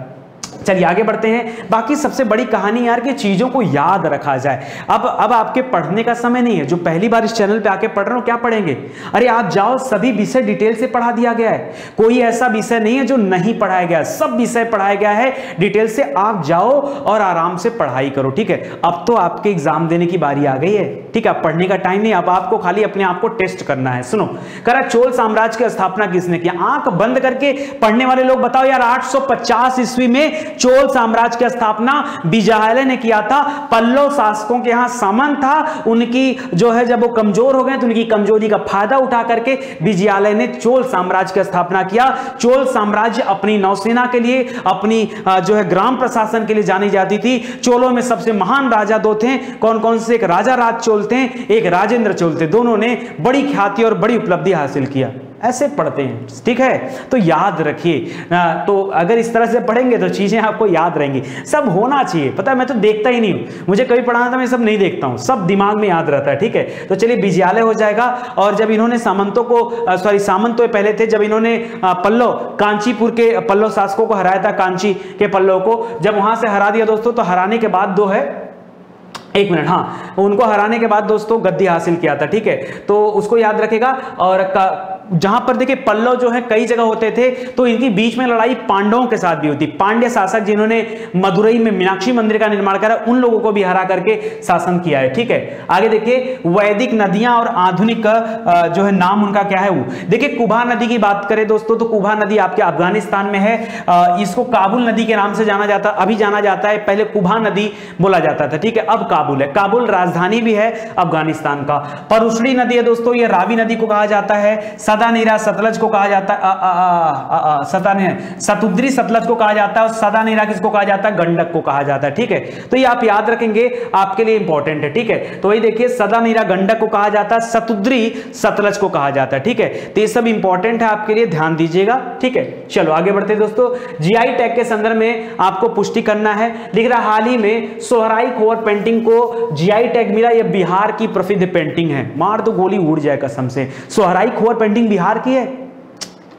चलिए आगे बढ़ते हैं। बाकी सबसे बड़ी कहानी यार कि चीजों को याद रखा जाए। अब आपके पढ़ने का समय नहीं है। जो पहली बार इस चैनल पे आके पढ़ रहे हो, क्या पढ़ेंगे, अरे आप जाओ, सभी विषय डिटेल से पढ़ा दिया गया है। कोई ऐसा विषय नहीं है जो नहीं पढ़ाया गया, सब विषय पढ़ाया गया है डिटेल से। आप जाओ और आराम से पढ़ाई करो। ठीक है, अब तो आपके एग्जाम देने की बारी आ गई है। ठीक है, पढ़ने का टाइम नहीं, अब आपको खाली अपने आप को टेस्ट करना है। सुनो, करा चोल साम्राज्य की स्थापना किसने किया, आंख बंद करके पढ़ने वाले लोग बताओ यार। 850 ईस्वी में चोल साम्राज्य की स्थापना विजयालय ने किया था। पल्लव शासकों के यहां सामंत था, उनकी जो है जब वो कमजोर हो गए तो उनकी कमजोरी का फायदा उठा करके विजयालय ने चोल साम्राज्य की स्थापना किया। चोल साम्राज्य अपनी नौसेना के लिए, अपनी जो है ग्राम प्रशासन के लिए जानी जाती थी। चोलों में सबसे महान राजा 2 थे, कौन कौन से, एक राजा राज चोल थे, एक राजेंद्र चोल थे। दोनों ने बड़ी ख्याति और बड़ी उपलब्धि हासिल किया। ऐसे पढ़ते हैं। ठीक है, तो याद रखिए। तो अगर इस तरह से पढ़ेंगे तो चीजें आपको याद रहेंगी। सब होना चाहिए, पता है मैं तो देखता ही नहीं हूं, मुझे कभी पढ़ाना था, मैं सब नहीं देखता हूं, सब दिमाग में याद रहता है। ठीक है, तो चलिए विजयालय हो जाएगा। और जब इन्होंने सामंतों को सामंत तो पहले थे, जब इन्होंने पल्लव कांचीपुर के पल्लव शासकों को हराया था, कांची के पल्लव को जब वहां से हरा दिया दोस्तों, तो हराने के बाद दो है, 1 मिनट, हाँ, उनको हराने के बाद दोस्तों गद्दी हासिल किया था। ठीक है, तो उसको याद रखेगा। और जहां पर देखिए पल्लव जो है कई जगह होते थे, तो इनकी बीच में लड़ाई पांडवों के साथ भी होती। पांड्य शासक जिन्होंने मदुरई में मीनाक्षी मंदिर का निर्माण करा, उन लोगों को भी हरा करके शासन किया है। ठीक है, आगे देखिए वैदिक नदियां और आधुनिक जो है नाम उनका क्या है वो देखिए। कुबा नदी की बात करें दोस्तों, तो कुबा नदी आपके अफगानिस्तान में है। इसको काबुल नदी के नाम से जाना जाता, अभी जाना जाता है, पहले कुबा नदी बोला जाता था। ठीक है, अब काबुल है। काबुल राजधानी भी है अफगानिस्तान का। परुशड़ी नदी है दोस्तों, ये रावी नदी को कहा जाता है। सदा नीरा सतलज को कहा जाता है, सतुद्री सतलज को कहा जाता है, और सदा नीरा किसको कहा जाता है, गंडक को कहा जाता है। ठीक है, तो ये आप याद रखेंगे, आपके लिए इंपॉर्टेंट है। ठीक है, तो वही देखिए सदा नीरा गंडक को कहा जाता है, सतुद्री सतलज को कहा जाता है। ठीक है, तो ये सब इंपॉर्टेंट है आपके लिए, ध्यान दीजिएगा। ठीक है, चलो आगे बढ़ते हैं दोस्तों। जीआई टैग के संदर्भ में आपको पुष्टि करना है। लिख रहा हाल ही में सोहराई खोर पेंटिंग को जीआई टैग मिला, यह बिहार की प्रसिद्ध पेंटिंग है। मार तो गोली उड़ जाए कसम से, सोहराई खोर पेंटिंग बिहार की है,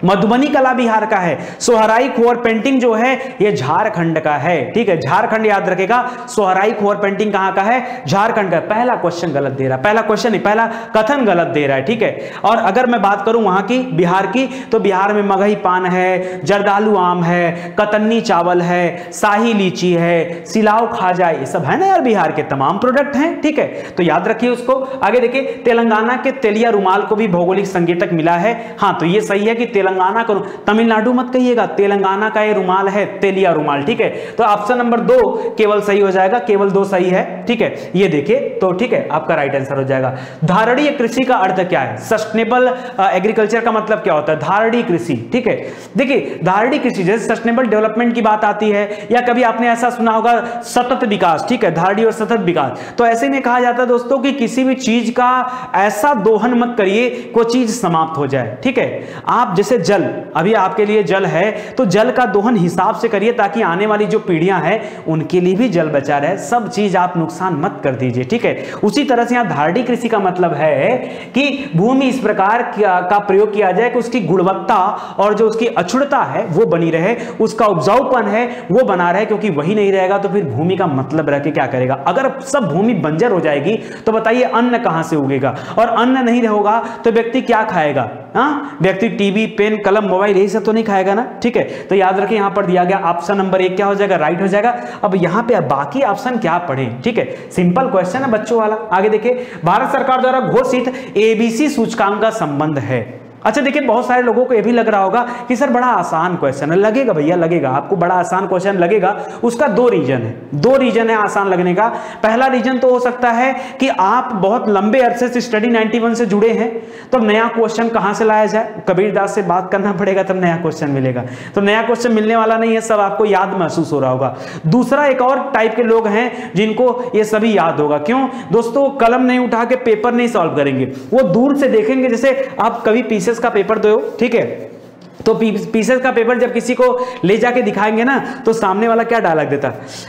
मधुबनी कला बिहार का है। सोहराई खोर पेंटिंग जो है ये झारखंड का है। ठीक है, झारखंड याद रखेगा। सोहराई खोर पेंटिंग कहां का है, झारखंड का। पहला क्वेश्चन गलत दे रहा है, पहला क्वेश्चन नहीं, पहला कथन गलत दे रहा है। ठीक है, और अगर मैं बात करूं वहां की, बिहार की, तो बिहार में मगही पान है, जर्दालू आम है, कतन्नी चावल है, शाही लीची है, सिलाव खाजा, ये सब है ना यार, बिहार के तमाम प्रोडक्ट हैं। ठीक है, तो याद रखिए उसको। आगे देखिए, तेलंगाना के तेलिया रुमाल को भी भौगोलिक संकेतक मिला है। हाँ, तो ये सही है कि तेलंगाना करो, तमिलनाडु मत कहिएगा, तेलंगाना का ये रुमाल है तेलिया रुमाल। ठीक है, तो ऑप्शन नंबर 2 केवल सही हो जाएगा, केवल 2 सही है। ठीक है, ये देखिए, तो ठीक है, आपका राइट आंसर हो जाएगा। धारणीय कृषि का अर्थ क्या है, सस्टेनेबल एग्रीकल्चर का मतलब क्या होता है, धारणीय कृषि। ठीक है, देखिए धारणीय कृषि जैसे सस्टेनेबल डेवलपमेंट की बात आती है, या कभी आपने ऐसा सुना होगा सतत विकास। ठीक है, धारणीय और सतत विकास, तो ऐसे में कहा जाता है दोस्तों कि किसी भी चीज का ऐसा दोहन मत करिए कोई चीज समाप्त हो जाए। ठीक है, आप जैसे जल, अभी आपके लिए जल है तो जल का दोहन हिसाब से करिए, ताकि आने वाली जो पीढ़ियां हैं उनके लिए भी जल बचा रहे। सब चीज आप नुकसान मत कर दीजिए। ठीक है, उसी तरह से यहां धारणीय कृषि का मतलब है कि भूमि इस प्रकार का प्रयोग किया जाए कि उसकी गुणवत्ता और जो उसकी अक्षुणता है वो बनी रहे, उसका उपजाऊपन है वो बना रहे, क्योंकि वही नहीं रहेगा तो फिर भूमि का मतलब रह के क्या करेगा। अगर सब भूमि बंजर हो जाएगी तो बताइए अन्न कहां से उगेगा, और अन्न नहीं होगा तो व्यक्ति क्या खाएगा। हाँ, व्यक्ति टीवी, पेन, कलम, मोबाइल यही सब तो नहीं खाएगा ना। ठीक है, तो याद रखिए यहां पर दिया गया ऑप्शन नंबर 1 क्या हो जाएगा, राइट हो जाएगा। अब यहां पे बाकी ऑप्शन क्या पढ़ें। ठीक है, सिंपल क्वेश्चन है बच्चों वाला। आगे देखिए, भारत सरकार द्वारा घोषित एबीसी सूचकांक का संबंध है। अच्छा देखिए, बहुत सारे लोगों को यह भी लग रहा होगा कि सर बड़ा आसान क्वेश्चन है। लगेगा भैया, लगेगा, आपको बड़ा आसान क्वेश्चन लगेगा। उसका 2 रीजन है, 2 रीजन है आसान लगने का। पहला रीजन तो हो सकता है कि आप बहुत लंबे अरसे से स्टडी 91 से जुड़े हैं, तो नया क्वेश्चन कहां से लाया जाए, कबीरदास से बात करना पड़ेगा तब नया क्वेश्चन मिलेगा। तो नया क्वेश्चन मिलने वाला नहीं है, सब आपको याद महसूस हो रहा होगा। दूसरा, एक और टाइप के लोग हैं जिनको ये सभी याद होगा। क्यों दोस्तों, कलम नहीं उठा के पेपर नहीं सॉल्व करेंगे, वो दूर से देखेंगे। जैसे आप कभी पीसेस का पेपर दो, ठीक है, तो पीसेस का पेपर जब किसी को ले जाके दिखाएंगे ना, तो सामने वाला क्या डायलॉग देता,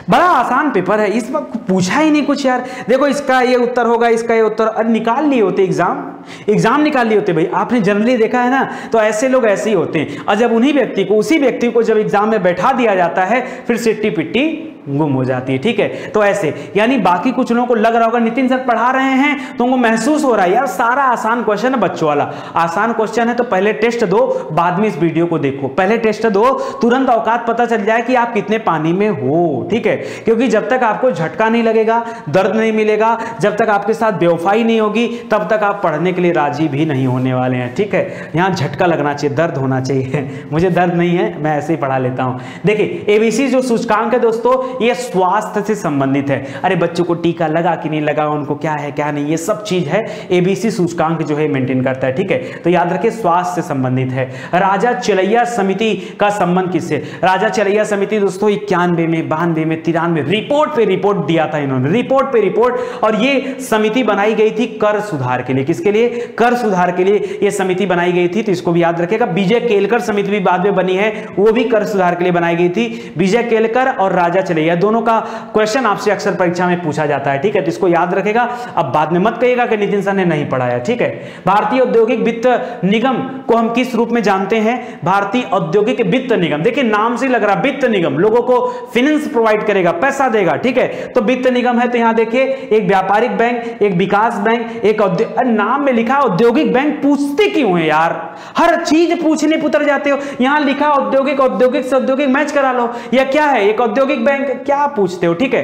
बड़ा आसान पेपर है, इस वक्त पूछा ही नहीं कुछ यार, देखो इसका ये उत्तर होगा, इसका ये उत्तर, और निकाल लिए होते एग्जाम निकाल लिए होते। भाई आपने जनरली देखा है ना, तो ऐसे लोग ऐसे ही होते हैं। और जब उसी व्यक्ति को जब एग्जाम में बैठा दिया जाता है, फिर सिट्टी पिट्टी गुम हो जाती है। ठीक है, तो ऐसे, यानी बाकी कुछ लोगों को लग रहा होगा नितिन सर पढ़ा रहे हैं तो उनको महसूस हो रहा है यार सारा आसान क्वेश्चन है बच्चों वाला। आसान क्वेश्चन है तो पहले टेस्ट दो, बाद में इस वीडियो को देखो। पहले टेस्ट दो, तुरंत औकात पता चल जाए कि आप कितने पानी में हो। ठीक है, क्योंकि जब तक आपको झटका नहीं लगेगा, दर्द नहीं मिलेगा, जब तक आपके साथ बेवफाई नहीं होगी, तब तक आप पढ़ने के लिए राजी भी नहीं होने वाले हैं। ठीक है, यहाँ झटका लगना चाहिए, दर्द होना चाहिए। मुझे दर्द नहीं है, मैं ऐसे ही पढ़ा लेता हूँ। देखिए, एबीसी जो सूचकांक है दोस्तों, ये स्वास्थ्य से संबंधित है। अरे बच्चों को टीका लगा कि नहीं लगा, उनको क्या है क्या नहीं, ये सब चीज है एबीसी सूचकांक जो है मेंटेन करता है। ठीक है, तो याद रखिए स्वास्थ्य से संबंधित है। राजा चलैया समिति का संबंध किससे, राजा चलैया समिति दोस्तों 91 में, 92 में, 93 रिपोर्ट पे रिपोर्ट दिया था इन्होंने, रिपोर्ट पे रिपोर्ट। और ये समिति बनाई गई थी कर सुधार के लिए। किसके लिए, कर सुधार के लिए ये समिति बनाई गई थी, तो इसको भी याद रखिएगा। विजय केलकर समिति भी बाद में बनी है, वो भी कर सुधार के लिए बनाई गई थी। विजय केलकर और राजा चलैया दोनों का क्वेश्चन आपसे अक्सर परीक्षा में पूछा जाता है। ठीक है, तो इसको याद रखेगा। अब बाद में मत कहिएगा कि नितिन सर ने नहीं पढ़ाया। ठीक है, भारतीय औद्योगिक वित्त निगम को हम किस रूप में जानते हैं, भारतीय औद्योगिक वित्त निगम। देखिए नाम से लग रहा, वित्त निगम लोगों को फाइनेंस प्रोवाइड करेगा, पैसा देगा। ठीक है, तो वित्त निगम है, तो यहां देखिए एक व्यापारिक बैंक, एक विकास बैंक, एक नाम में लिखा औद्योगिक बैंक। पूछते क्यों है यार, हर चीज पूछने पुतर जाते हो। यहां लिखा औद्योगिक, औद्योगिक से औद्योगिक मैच करा लो, या क्या है एक औद्योगिक बैंक, क्या पूछते हो। ठीक है,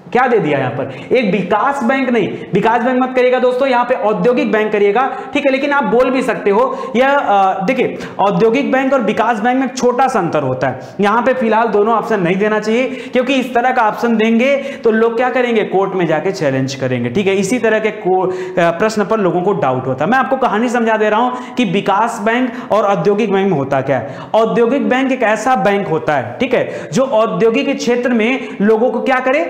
क्या दे दिया यहां पर, एक विकास बैंक नहीं, विकास बैंक मत करिएगा दोस्तों, यहां पे औद्योगिक बैंक करिएगा, ठीक है। लेकिन आप बोल भी सकते हो, यह देखिए औद्योगिक बैंक और विकास बैंक में छोटा सा अंतर होता है। यहां पे फिलहाल दोनों ऑप्शन नहीं देना चाहिए, क्योंकि इस तरह का ऑप्शन देंगे तो लोग क्या करेंगे, कोर्ट में जाके चैलेंज करेंगे, ठीक है। इसी तरह के प्रश्न पर लोगों को डाउट होता है। मैं आपको कहानी समझा दे रहा हूं कि विकास बैंक और औद्योगिक बैंक में होता क्या है। औद्योगिक बैंक एक ऐसा बैंक होता है, ठीक है, जो औद्योगिक क्षेत्र में लोगों को क्या करे,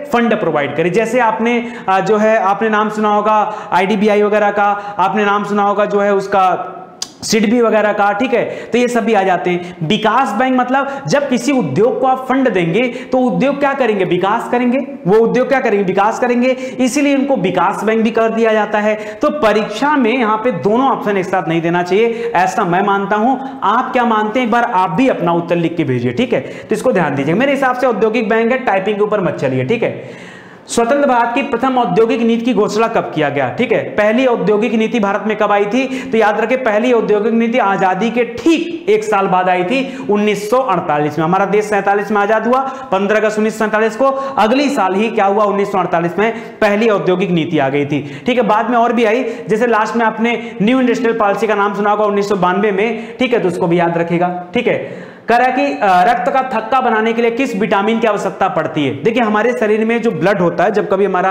फंड प्रोवाइड करे। जैसे आपने जो है आपने नाम सुना होगा आईडीबीआई वगैरह का, आपने नाम सुना होगा जो है उसका सिडबी वगैरह का, ठीक है। तो ये सब भी आ जाते हैं। विकास बैंक मतलब जब किसी उद्योग को आप फंड देंगे तो उद्योग क्या करेंगे, विकास करेंगे, वो उद्योग क्या करेंगे, विकास करेंगे, इसीलिए इनको विकास बैंक भी कर दिया जाता है। तो परीक्षा में यहां पे दोनों ऑप्शन एक साथ नहीं देना चाहिए, ऐसा मैं मानता हूं। आप क्या मानते हैं, एक बार आप भी अपना उत्तर लिख के भेजिए, ठीक है। तो इसको ध्यान दीजिए, मेरे हिसाब से औद्योगिक बैंक है, टाइपिंग के ऊपर मत चलिए, ठीक है। स्वतंत्र भारत की प्रथम औद्योगिक नीति की घोषणा कब किया गया, ठीक है। पहली औद्योगिक नीति भारत में कब आई थी, तो याद रखें पहली औद्योगिक नीति आजादी के ठीक एक साल बाद आई थी, 1948 में। हमारा देश 47 में आजाद हुआ, 15 अगस्त 1947 को। अगली साल ही क्या हुआ, 1948 में पहली औद्योगिक नीति आ गई थी, ठीक है। बाद में और भी आई, जैसे लास्ट में आपने न्यू इंडस्ट्रियल पॉलिसी का नाम सुना होगा 1992 में, ठीक है, तो उसको भी याद रखेगा, ठीक है। कह रहा है कि रक्त का थक्का बनाने के लिए किस विटामिन की आवश्यकता पड़ती है। देखिए हमारे शरीर में जो ब्लड होता है, जब कभी हमारा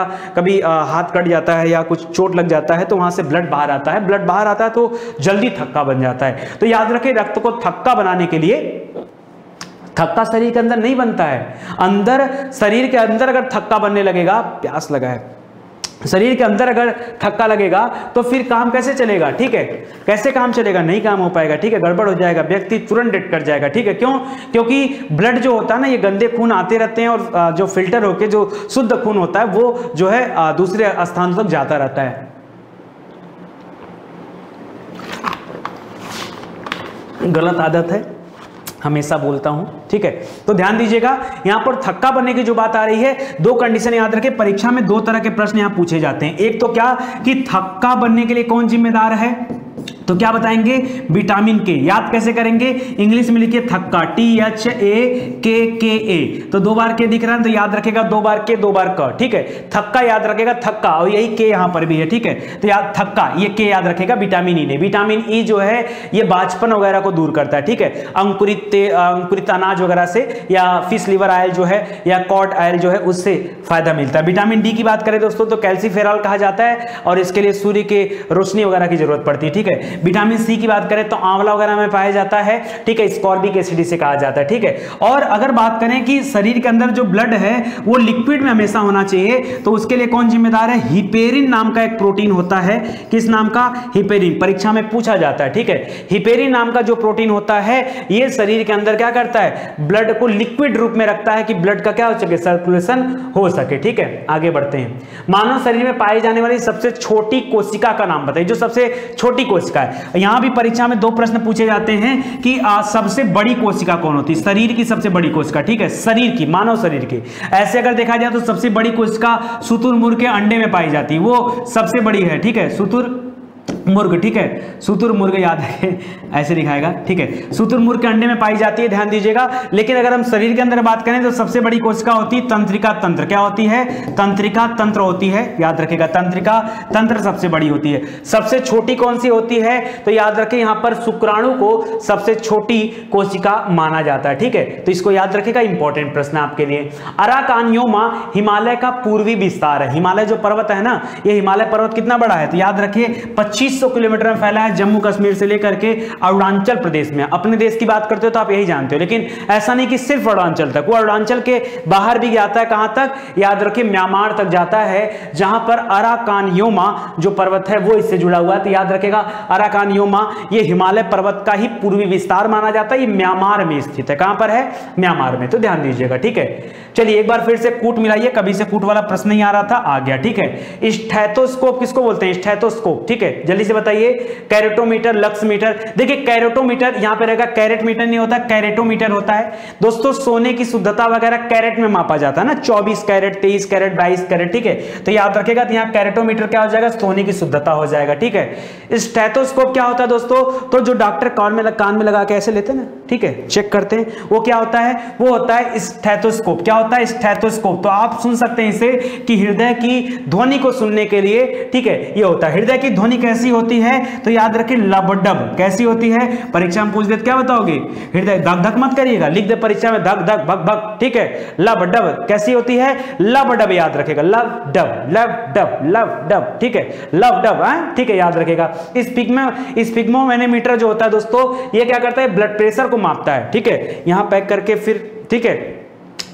हाथ कट जाता है या कुछ चोट लग जाता है तो वहां से ब्लड बाहर आता है, ब्लड बाहर आता है तो जल्दी थक्का बन जाता है। तो याद रखें रक्त को थक्का बनाने के लिए, थक्का शरीर के अंदर नहीं बनता है, अंदर शरीर के अंदर अगर थक्का बनने लगेगा, प्यास लगा है, शरीर के अंदर अगर थक्का लगेगा तो फिर काम कैसे चलेगा, ठीक है। कैसे काम चलेगा, नहीं काम हो पाएगा, ठीक है, गड़बड़ हो जाएगा, व्यक्ति तुरंत डेड कर जाएगा, ठीक है। क्यों, क्योंकि ब्लड जो होता है ना, ये गंदे खून आते रहते हैं और जो फिल्टर होके जो शुद्ध खून होता है वो जो है दूसरे स्थानों तक जाता रहता है। गलत आदत है, हमेशा बोलता हूं, ठीक है। तो ध्यान दीजिएगा, यहां पर थक्का बनने की जो बात आ रही है, दो कंडीशन याद रखें। परीक्षा में दो तरह के प्रश्न यहां पूछे जाते हैं। एक तो क्या कि थक्का बनने के लिए कौन जिम्मेदार है, तो क्या बताएंगे, विटामिन के। याद कैसे करेंगे, इंग्लिश में लिखिए थक्का, THAKKA। तो दो बार के दिख रहा है तो याद रखेगा दो बार के दो बार क, ठीक है। थक्का याद रखेगा, थक्का, और यही के यहां पर भी है, ठीक है। तो याद थक्का, ये के याद रखेगा, विटामिन ई नहीं। विटामिन ई जो है ये बांझपन वगैरह को दूर करता है, ठीक है। अंकुरित अनाज वगैरह से, या फिश लिवर ऑयल जो है, या कॉड ऑयल जो है, उससे फायदा मिलता है। विटामिन डी की बात करें दोस्तों तो कैल्सीफेरॉल कहा जाता है, और इसके लिए सूर्य के रोशनी वगैरह की जरूरत पड़ती है, ठीक है। विटामिन सी की बात करें तो आंवला वगैरह में पाया जाता है, ठीक है, स्कॉर्बिक एसिड से कहा जाता है, ठीक है। और अगर बात करें कि शरीर के अंदर जो ब्लड है वो लिक्विड में हमेशा होना चाहिए, तो उसके लिए कौन जिम्मेदार है, हिपेरिन नाम का एक प्रोटीन होता है। किस नाम का, हिपेरिन, परीक्षा में पूछा जाता है, ठीक है। हिपेरिन नाम का जो प्रोटीन होता है ये शरीर के अंदर क्या करता है, ब्लड को लिक्विड रूप में रखता है कि ब्लड का क्या हो सके, सर्कुलेशन हो सके, ठीक है। आगे बढ़ते हैं। मानव शरीर में पाई जाने वाली सबसे छोटी कोशिका का नाम बताइए, जो सबसे छोटी कोशिका है। यहां भी परीक्षा में दो प्रश्न पूछे जाते हैं कि सबसे बड़ी कोशिका कौन होती है, शरीर की सबसे बड़ी कोशिका, ठीक है, शरीर की, मानव शरीर की। ऐसे अगर देखा जाए तो सबसे बड़ी कोशिका शुतुरमुर्ग के अंडे में पाई जाती है, वो सबसे बड़ी है, ठीक है, शुतुरमुर्ग, ठीक है, शुतुरमुर्ग याद है, ऐसे दिखाएगा, ठीक है। शुतुरमुर्ग के अंडे में पाई जाती है, ध्यान दीजिएगा। लेकिन अगर हम शरीर के अंदर बात करें तो सबसे बड़ी कोशिका होती है तंत्रिका तंत्र। क्या होती है, तंत्रिका तंत्र होती है, याद रखिएगा, तंत्रिका तंत्र सबसे बड़ी होती है। सबसे छोटी कौन सी होती है, तो याद रखें यहां पर शुक्राणु को सबसे छोटी कोशिका माना जाता है, ठीक है। तो इसको याद रखिएगा, इंपॉर्टेंट प्रश्न आपके लिए। अराकानियोमा हिमालय का पूर्वी विस्तार है। हिमालय जो पर्वत है ना, ये हिमालय पर्वत कितना बड़ा है, तो याद रखिए 2500 किलोमीटर में फैला है, जम्मू कश्मीर से लेकर के अरुणाचल प्रदेश में। अपने देश की बात करते हो तो आप यही जानते हो, लेकिन ऐसा नहीं कि सिर्फ अरुणाचल तक, वो अरुणाचल के बाहर भी जाता है, कहां तक, याद रखिए म्यांमार तक जाता है, जहां पर अराकानियोमा जो पर्वत है वो इससे जुड़ा हुआ है। तो याद रखेगा अराकानियोमा ये हिमालय पर्वत का ही पूर्वी विस्तार माना जाता है, ये म्यांमार में स्थित है। कहां पर है, म्यांमार में, तो ध्यान दीजिएगा, ठीक है। चलिए एक बार फिर से कूट मिलाइए, कभी से कूट वाला प्रश्न नहीं आ रहा था, आ गया, ठीक है। स्टेथोस्कोप किसको बोलते हैं, स्टेथोस्कोप, ठीक है, जल्दी जल्दी से बताइए, कैरेटोमीटर, लक्स मीटर। देखिए कैरेटोमीटर यहां पे रहेगा, कैरेट मीटर नहीं होता, कैरेटोमीटर होता है दोस्तों। सोने की शुद्धता वगैरह कैरेट में मापा जाता है ना, 24 कैरेट, 23 कैरेट, 22 कैरेट, ठीक है। तो याद रखेगा, तो यहां कैरेटोमीटर क्या हो जाएगा, सोने की शुद्धता हो जाएगा, ठीक है। स्टेथोस्कोप क्या होता है दोस्तों, तो जो डॉक्टर कान में लगा के ऐसे लेते हैं ना, ठीक है, चेक करते हैं, वो क्या होता है, वो होता है स्टेथोस्कोप। क्या होता है, स्टेथोस्कोप। तो आप सुन सकते हैं इसे कि हृदय की ध्वनि को सुनने के लिए, ठीक है, ये होता है। हृदय की ध्वनि कैसी होती है, तो याद रखिए लबडब। कैसी होती है, परीक्षा में पूछ दे क्या बताओगे, हृदय धक धक मत करिएगा, लिख दे परीक्षा में धक धक भक भक, ठीक है। लबडब कैसी होती है, लबडब, याद रखेगा, लबडब लबडब लबडब, ठीक है, लबडब, ठीक है, याद रखेगा। स्फिग्मोमेनोमीटर जो होता है दोस्तों, ये क्या करता है, ब्लड प्रेशर को मापता है, ठीक है, यहां पैक करके फिर, ठीक है।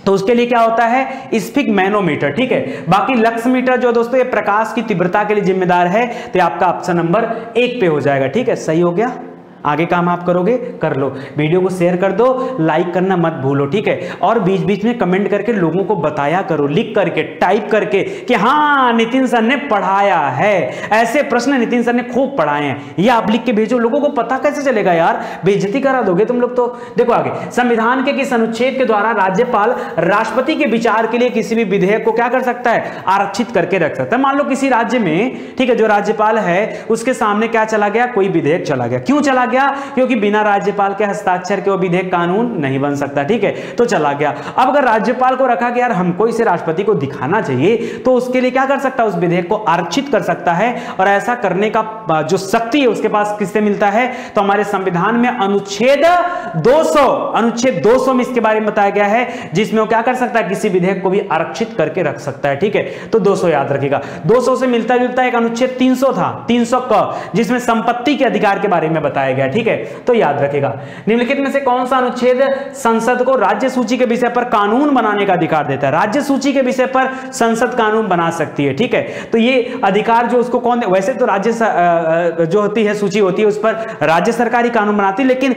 तो उसके लिए क्या होता है, स्फिग्मैनोमीटर, ठीक है। बाकी लक्स मीटर जो दोस्तों, ये प्रकाश की तीव्रता के लिए जिम्मेदार है। तो आपका ऑप्शन नंबर 1 पे हो जाएगा, ठीक है, सही हो गया। आगे काम आप करोगे, कर लो, वीडियो को शेयर कर दो, लाइक करना मत भूलो, ठीक है। और बीच बीच में कमेंट करके लोगों को बताया करो, लिख करके, टाइप करके कि हाँ नितिन सर ने पढ़ाया है, ऐसे प्रश्न नितिन सर ने खूब पढ़ाए हैं, ये आप लिख के भेजो। लोगों को पता कैसे चलेगा यार, बेइज्जती करा दोगे तुम लोग तो। देखो आगे, संविधान के किस अनुच्छेद के द्वारा राज्यपाल राष्ट्रपति के विचार के लिए किसी भी विधेयक को क्या कर सकता है, आरक्षित करके रख सकता है। मान लो किसी राज्य में, ठीक है, जो राज्यपाल है उसके सामने क्या चला गया, कोई विधेयक चला गया। क्यों चला गया, क्योंकि बिना राज्यपाल के हस्ताक्षर के वो विधेयक कानून नहीं बन सकता, ठीक है, तो चला गया। अब अगर राज्यपाल को रखा कि यार हमको इसे राष्ट्रपति को दिखाना चाहिए, तो उसके लिए क्या कर सकता है, उस विधेयक को आरक्षित कर सकता है। और ऐसा करने का जो शक्ति है उसके पास किससे मिलता है, तो हमारे संविधान में अनुच्छेद 200 में इसके बारे में बताया गया है, जिसमें वो क्या कर सकता है, किसी विधेयक को भी आरक्षित करके रख सकता है, ठीक है। तो 200 याद रखिएगा। 200 से मिलता जुलता एक अनुच्छेद 300 था, 300 क, जिसमें संपत्ति के अधिकार के बारे में बताया गया, ठीक है। तो याद रखेगा, निम्नलिखित में से कौन सा अनुच्छेद संसद को राज्य सूची के विषय पर कानून बनाने का अधिकार देता है। राज्य सूची के विषय पर संसद कानून बना सकती है, ठीक है। तो ये अधिकार जो उसको कौन, वैसे तो राज्य जो होती है, सूची होती है, उस पर राज्य सरकार ही कानून बनाती है, लेकिन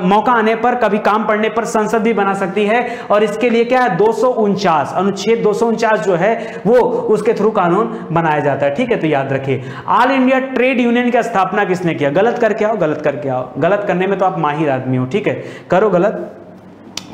मौका आने पर, कभी काम पड़ने पर संसद भी बना सकती है। और इसके लिए क्या है, 249 अनुच्छेद 249 जो है वो उसके थ्रू कानून बनाया जाता है, ठीक है। तो याद रखिए, ऑल इंडिया ट्रेड यूनियन की स्थापना किसने किया। गलत करके आओ, गलत करके आओ, गलत करने में तो आप माहिर आदमी हो, ठीक है, करो गलत,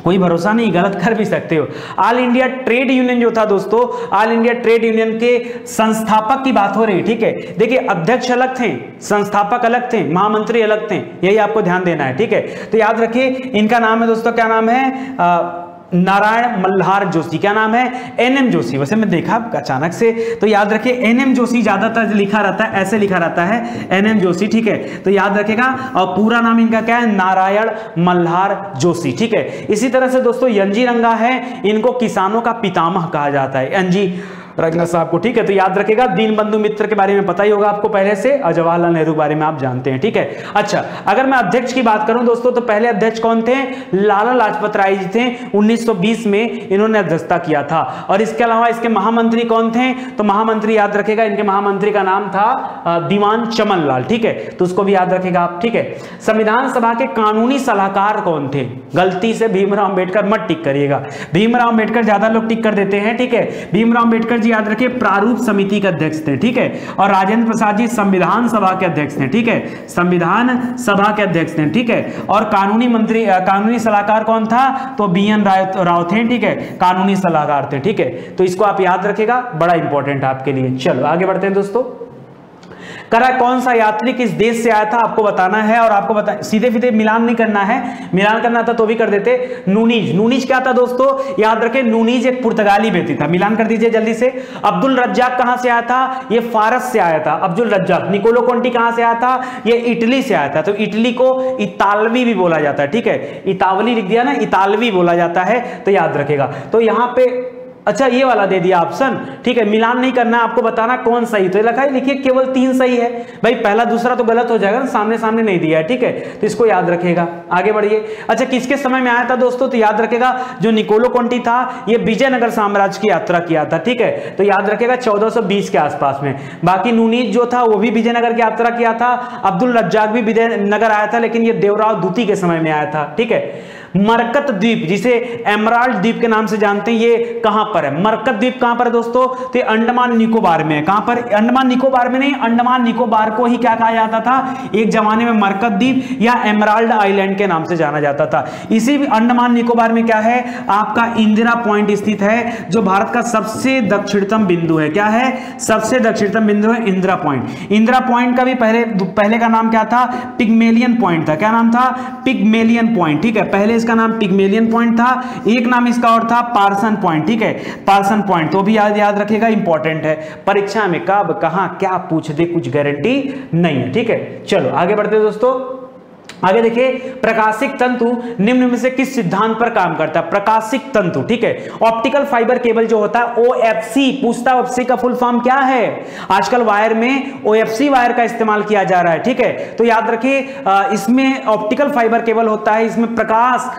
कोई भरोसा नहीं, गलत कर भी सकते हो। ऑल इंडिया ट्रेड यूनियन जो था दोस्तों, ऑल इंडिया ट्रेड यूनियन के संस्थापक की बात हो रही, ठीक है। देखिए अध्यक्ष अलग थे, संस्थापक अलग थे, महामंत्री अलग थे, यही आपको ध्यान देना है, ठीक है। तो याद रखिए, इनका नाम है दोस्तों, क्या नाम है, नारायण मल्हार जोशी। क्या नाम है, एनएम जोशी। वैसे मैं देखा अचानक से, तो याद रखिए एनएम जोशी ज्यादातर लिखा रहता है, ऐसे लिखा रहता है एनएम जोशी, ठीक है। तो याद रखेगा, और पूरा नाम इनका क्या है, नारायण मल्हार जोशी, ठीक है। इसी तरह से दोस्तों एनजी रंगा है, इनको किसानों का पितामह कहा जाता है, एनजी रंगा साहब को, ठीक है। तो याद रखेगा, दीनबंधु मित्र के बारे में पता ही होगा आपको पहले से, और जवाहरलाल नेहरू के बारे में आप जानते हैं, ठीक है। अच्छा, अगर मैं अध्यक्ष की बात करूं दोस्तों, तो पहले अध्यक्ष कौन थे, लाला लाजपत राय जी थे। 1920 में इन्होंने अध्यक्षता किया था। और इसके अलावा इसके महामंत्री कौन थे, तो महामंत्री याद रखेगा, इनके महामंत्री का नाम था दीवान चमन लाल, ठीक है, तो उसको भी याद रखेगा आप, ठीक है। संविधान सभा के कानूनी सलाहकार कौन थे, गलती से भीमराव अंबेडकर मत टिक करिएगा, भीमराव अंबेडकर ज्यादा लोग टिक कर देते हैं, ठीक है। भीमराव अंबेडकर याद रखिए प्रारूप समिति के अध्यक्ष थे, ठीक है। और राजेंद्र प्रसाद जी संविधान सभा के अध्यक्ष थे, ठीक है, संविधान सभा के अध्यक्ष थे, ठीक है। और कानूनी सलाहकार कौन था, तो बीएन राव थे, ठीक है, कानूनी सलाहकार थे, ठीक है। तो इसको आप याद रखेगा, बड़ा इंपॉर्टेंट आपके लिए। चलो आगे बढ़ते हैं दोस्तों। करा कौन सा यात्री किस देश से आया था, आपको बताना है। और आपको बता, सीधे सीधे मिलान नहीं करना है, मिलान करना था तो भी कर देते। नूनीज, नूनीज क्या था दोस्तों, याद रखें, नूनीज एक पुर्तगाली व्यक्ति था। मिलान कर दीजिए जल्दी से। अब्दुल रज्जाक कहां से आया था, ये फारस से आया था, अब्दुल रज्जाक। निकोलो कोंटी कहां से आया था, ये इटली से आया था। तो इटली को इतालवी भी बोला जाता है, ठीक है, इतावली लिख दिया ना, इतालवी बोला जाता है, तो याद रखेगा। तो यहां पे अच्छा ये वाला दे दिया ऑप्शन, ठीक है, मिलान नहीं करना, आपको बताना कौन सही। तो लिखा है, लिखिए केवल 3 सही है भाई, पहला दूसरा तो गलत हो जाएगा ना, सामने सामने नहीं दिया है, ठीक है। तो इसको याद रखेगा, आगे बढ़िए। अच्छा, किसके समय में आया था दोस्तों, तो याद रखेगा, जो निकोलो कोंटी था, ये विजयनगर साम्राज्य की यात्रा किया था, ठीक है। तो याद रखेगा 1420 के आसपास में। बाकी नूनीज जो था वो भी विजयनगर की यात्रा किया था। अब्दुल रज्जाक भी विजयनगर आया था, लेकिन ये देवराव द्वितीय के समय में आया था, ठीक है। मरकत द्वीप, जिसे एमराल्ड द्वीप के नाम से जानते हैं, ये कहां पर है? मरकत द्वीप कहां पर है दोस्तों? तो अंडमान निकोबार में है। कहां पर? अंडमान निकोबार में नहीं, अंडमान निकोबार को ही क्या कहा जाता था एक जमाने में? मरकत द्वीप या एमराल्ड आइलैंड के नाम से जाना जाता था। इसी अंडमान निकोबार में क्या है? आपका इंदिरा पॉइंट स्थित है, जो भारत का सबसे दक्षिणतम बिंदु है। क्या है? सबसे दक्षिणतम बिंदु है इंदिरा पॉइंट। इंदिरा पॉइंट का भी पहले का नाम क्या था? पिग्मेलियन पॉइंट था। क्या नाम था? Pygmalion point. ठीक है, पहले इसका नाम पिग्मेलियन पॉइंट था, एक नाम इसका और था पार्सन पॉइंट। ठीक है, पार्सन पॉइंट, तो भी याद रखिएगा, इंपॉर्टेंट है। परीक्षा में कब कहां क्या पूछ दे कुछ गारंटी नहीं है। ठीक है, चलो आगे बढ़ते हैं दोस्तों। आगे देखिए, प्रकाशिक तंतु निम्न में से किस सिद्धांत पर काम करता है? प्रकाशिक तंतु, ठीक है, ऑप्टिकल फाइबर केबल जो होता है OFC, पूछता है OFC का फुल फॉर्म क्या है? आजकल वायर में OFC वायर का इस्तेमाल किया जा रहा है। ठीक है, तो याद रखिए, इसमें ऑप्टिकल फाइबर केबल होता है, इसमें प्रकाश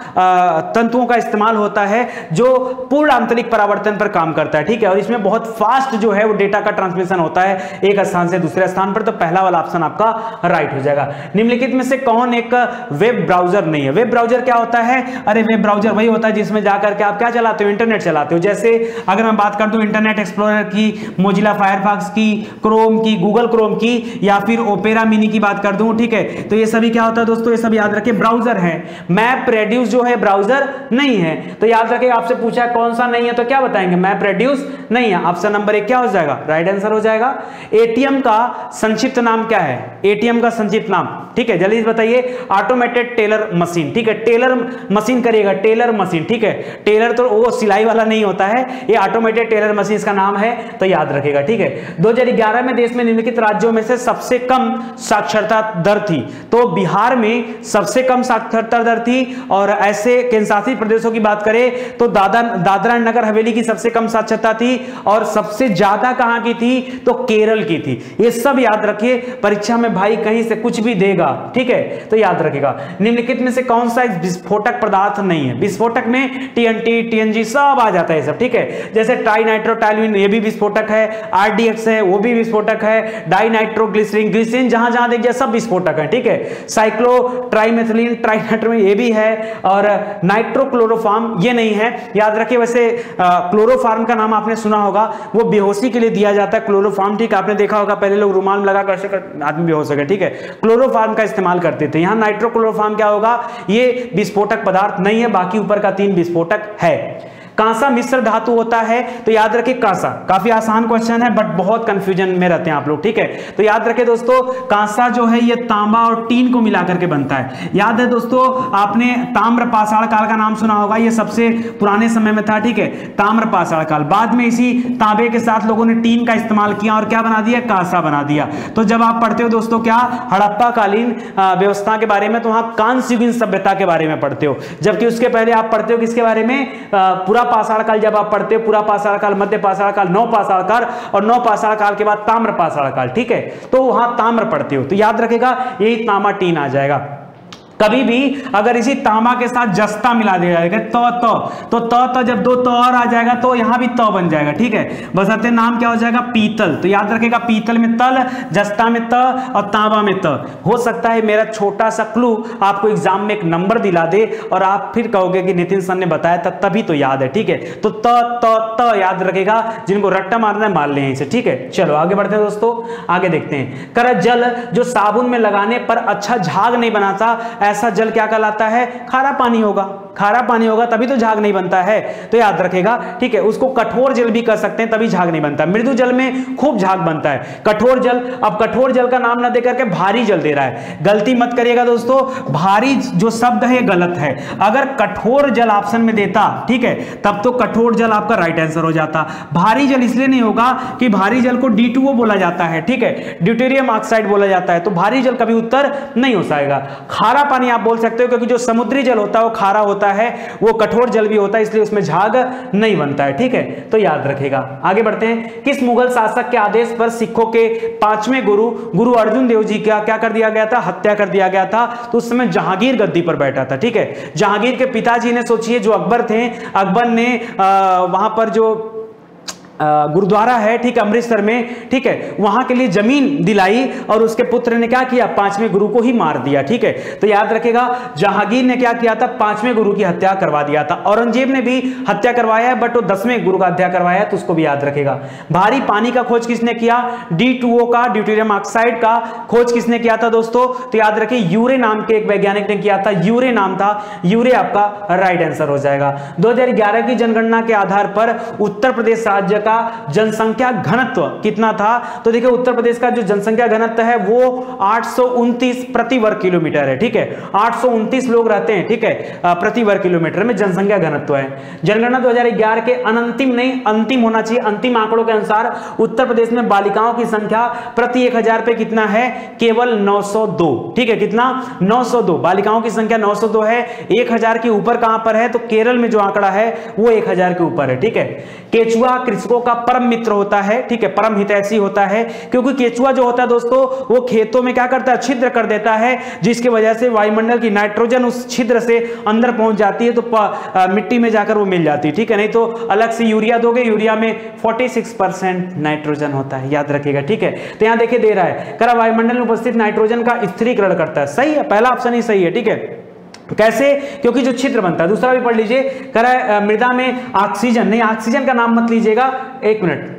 तंतुओं का इस्तेमाल होता है जो पूर्ण आंतरिक परावर्तन पर काम करता है। ठीक है, और इसमें बहुत फास्ट जो है वो डेटा का ट्रांसमिशन होता है एक स्थान से दूसरे स्थान पर। तो पहला वाला ऑप्शन आपका राइट हो जाएगा। निम्नलिखित में से कौन एक वेब ब्राउजर नहीं है? वेब ब्राउजर क्या होता है? अरे वेब ब्राउजर वही होता है जिसमें जाकर के आप क्या चलाते हो? इंटरनेट चलाते हो। जैसे अगर मैं बात करता हूं इंटरनेट एक्सप्लोरर की, मोजिला फायरफॉक्स की, क्रोम की, गूगल क्रोम की, या फिर ओपेरा मिनी की बात कर दूं, ठीक है, तो ये सभी क्या होता है दोस्तों? ये सब याद रखिए ब्राउजर है। मैप रेड्यूस जो है ब्राउजर नहीं है। तो याद रखिए, आपसे पूछा है कौन सा नहीं है, तो क्या बताएंगे? मैप रेड्यूस नहीं है। ऑप्शन नंबर 1 क्या हो जाएगा? राइट आंसर हो जाएगा। एटीएम का संक्षिप्त नाम क्या है? एटीएम का संक्षिप्त नाम, ठीक है, जल्दी बताइए। Automated teller machine. ठीक है, टेलर मशीन करिएगा, टेलर मशीन। ठीक है, टेलर तो वो सिलाई वाला नहीं होता है, ये ऑटोमेटेड टेलर मशीन इसका नाम है, तो याद रखिएगा। ठीक है, 2011 में देश में निम्नलिखित राज्यों में से सबसे कम साक्षरता दर थी, तो बिहार में सबसे कम साक्षरता दर थी। और ऐसे केंद्रशासित प्रदेशों की बात करें तो दादरा नगर हवेली की सबसे कम साक्षरता थी, और सबसे ज्यादा कहां की थी? तो केरल की थी। ये सब याद रखिए, परीक्षा में भाई कहीं से कुछ भी देगा। ठीक है, तो याद रखिएगा। निम्नलिखित में से कौन सा विस्फोटक पदार्थ नहीं है? विस्फोटक में TNT, TNG सब आ जाता है सब। ठीक है, जैसे ट्राइनाइट्रोटाइलिन, ये भी विस्फोटक है। RDX है, वो भी विस्फोटक है। डाइनाइट्रोग्लिसरीन, ग्लिसरीन जहां जहां देखिए सब विस्फोटक है। ठीक है, साइक्लो ट्राइमेथिलीन, ट्राइनाइट्रोमेन ये भी है, और नाइट्रोक्लोरोफॉर्म ये नहीं है। याद रखिए, वैसे क्लोरोफॉर्म का नाम आपने सुना होगा, वो बेहोशी के लिए दिया जाता है क्लोरोफॉर्म। ठीक है, आपने देखा होगा पहले लोग रुमाल लगा कर आदमी बेहोश हो गया। ठीक है, क्लोरोफॉर्म का इस्तेमाल करते थे। यहां नाइट्रोक्लोरोफॉर्म क्या होगा? ये विस्फोटक पदार्थ नहीं है, बाकी ऊपर का 3 विस्फोटक है। कांसा मिश्र धातु होता है, तो याद रखिए कांसा, काफी आसान क्वेश्चन है बट बहुत कंफ्यूजन में रहते हैं आप लोग। ठीक है, तो याद रखिए दोस्तों, कांसा जो है ये तांबा और टीन को मिलाकर के बनता है। याद है दोस्तों, आपने ताम्र पाषाण काल का नाम सुना होगा, ये सबसे पुराने समय में था। ठीक है, ताम्र पाषाण काल, बाद में इसी तांबे के साथ लोगों ने टीन का इस्तेमाल किया और क्या बना दिया? कांसा बना दिया। तो जब आप पढ़ते हो दोस्तों क्या हड़प्पा कालीन व्यवस्था के बारे में, तो वहां कांस्य युगीन सभ्यता के बारे में पढ़ते हो, जबकि उसके पहले आप पढ़ते हो किसके बारे में? पूरा पाषाण काल। जब आप पढ़ते हो पूरा पाषाण काल, मध्य पाषाण काल, नव पाषाण काल, और नव पाषाण काल के बाद ताम्र पाषाण काल। ठीक है, तो वहां ताम्र पढ़ते हो, तो याद रखेगा यही तांबा टीन आ जाएगा। कभी भी अगर इसी तांबा के साथ जस्ता मिला दिया जाएगा तो जब 2 त और आ जाएगा तो यहां भी त बन जाएगा। ठीक है, बशर्ते नाम क्या हो जाएगा? पीतल। तो याद रखेगा, पीतल में तल, जस्ता में त और तांबा में त। हो सकता है मेरा छोटा सा क्लू आपको एग्जाम में एक नंबर दिला दे और आप फिर कहोगे कि नितिन सर ने बताया था, तभी तो याद है। ठीक है, तो त याद रखेगा, जिनको रट्टा मारना है मार लें इसे। ठीक है, चलो आगे बढ़ते हैं दोस्तों, आगे देखते हैं। कर जल जो साबुन में लगाने पर अच्छा झाग नहीं बनाता, ऐसा जल क्या कहलाता है? खारा पानी होगा। खारा पानी होगा तभी तो झाग नहीं बनता है, तो याद रखेगा। ठीक है, उसको कठोर जल भी कर सकते हैं, तभी झाग नहीं बनता। मृदु जल में खूब झाग बनता है। कठोर जल, अब कठोर जल का नाम ना दे करके भारी जल दे रहा है, गलती मत करिएगा दोस्तों। भारी जो शब्द है गलत है, अगर कठोर जल ऑप्शन में देता, ठीक है, तब तो कठोर जल आपका राइट आंसर हो जाता। भारी जल इसलिए नहीं होगा कि भारी जल को D2O बोला जाता है। ठीक है, ड्यूटेरियम ऑक्साइड बोला जाता है, तो भारी जल कभी उत्तर नहीं हो पाएगा। खारा पानी आप बोल सकते हो, क्योंकि जो समुद्री जल होता है वो खारा होता है, वो कठोर जल भी होता है, इसलिए उसमें झाग नहीं बनता है। ठीक है, तो याद रखेगा। आगे बढ़ते हैं। किस मुगल शासक के आदेश पर सिखों के 5वें गुरु अर्जुन देव जी का क्या कर दिया गया था? हत्या कर दिया गया था। तो उस समय जहांगीर गद्दी पर बैठा था। ठीक है, जहांगीर के पिताजी ने, सोचिए, जो अकबर थे, अकबर ने वहां पर जो गुरुद्वारा है, ठीक है, अमृतसर में, ठीक है, वहां के लिए जमीन दिलाई और उसके पुत्र ने क्या किया, 5वें गुरु को ही मार दिया। ठीक है, तो याद रखेगा जहांगीर ने क्या किया था, 5वें गुरु की हत्या करवा दिया था। औरंगजेब ने भी हत्या करवाया है, बट वो 10वें गुरु का हत्या करवाया है, तो उसको भी याद रखेगा। भारी पानी का खोज किसने किया, D2O का, ड्यूटेरियम ऑक्साइड का खोज किसने किया था दोस्तों, तो याद रखिए यूरे नाम के एक वैज्ञानिक ने किया था, यूरे नाम था, यूरे आपका राइट आंसर हो जाएगा। 2011 की जनगणना के आधार पर उत्तर प्रदेश राज्य का जनसंख्या घनत्व कितना था, तो देखिए उत्तर प्रदेश का जो जनसंख्या घनत्व है वो 829 प्रति वर्ग किलोमीटर है। ठीक है, 829 लोग रहते हैं, ठीक है, प्रति वर्ग किलोमीटर में जनसंख्या घनत्व है। जनगणना 2011 के अनंतिम नहीं, अंतिम होना चाहिए, अंतिम आंकड़ों के अनुसार उत्तर प्रदेश में बालिकाओं की संख्या प्रति 1000 पे कितना है, केवल 902। ठीक है, कितना, 902, बालिकाओं की संख्या 902 है। 1000 के ऊपर कहां पर है, तो केरल में जो आंकड़ा है वो 1000 के ऊपर है। ठीक है, केचुआ कृषकों का परम मित्र होता है, ठीक है, परम हितैषी होता है, क्योंकि केचुआ जो होता है दोस्तों वो खेतों में क्या करता है, छिद्र कर देता है, जिसकी वजह से वायुमंडल की नाइट्रोजन उस छिद्र से अंदर पहुंच जाती है, तो मिट्टी में जाकर वो मिल जाती है। ठीक है, नहीं तो अलग से यूरिया दोगे, यूरिया में 46% नाइट्रोजन होता है, याद रखिएगा। ठीक है, तो यहां देखिए दे रहा है, करा वायुमंडल में उपस्थित नाइट्रोजन का स्थिरीकरण करता है, सही है, पहला ऑप्शन ही सही है। ठीक है, कैसे, क्योंकि जो छिद्र बनता है। दूसरा भी पढ़ लीजिए, करा मृदा में ऑक्सीजन, नहीं ऑक्सीजन का नाम मत लीजिएगा, एक मिनट,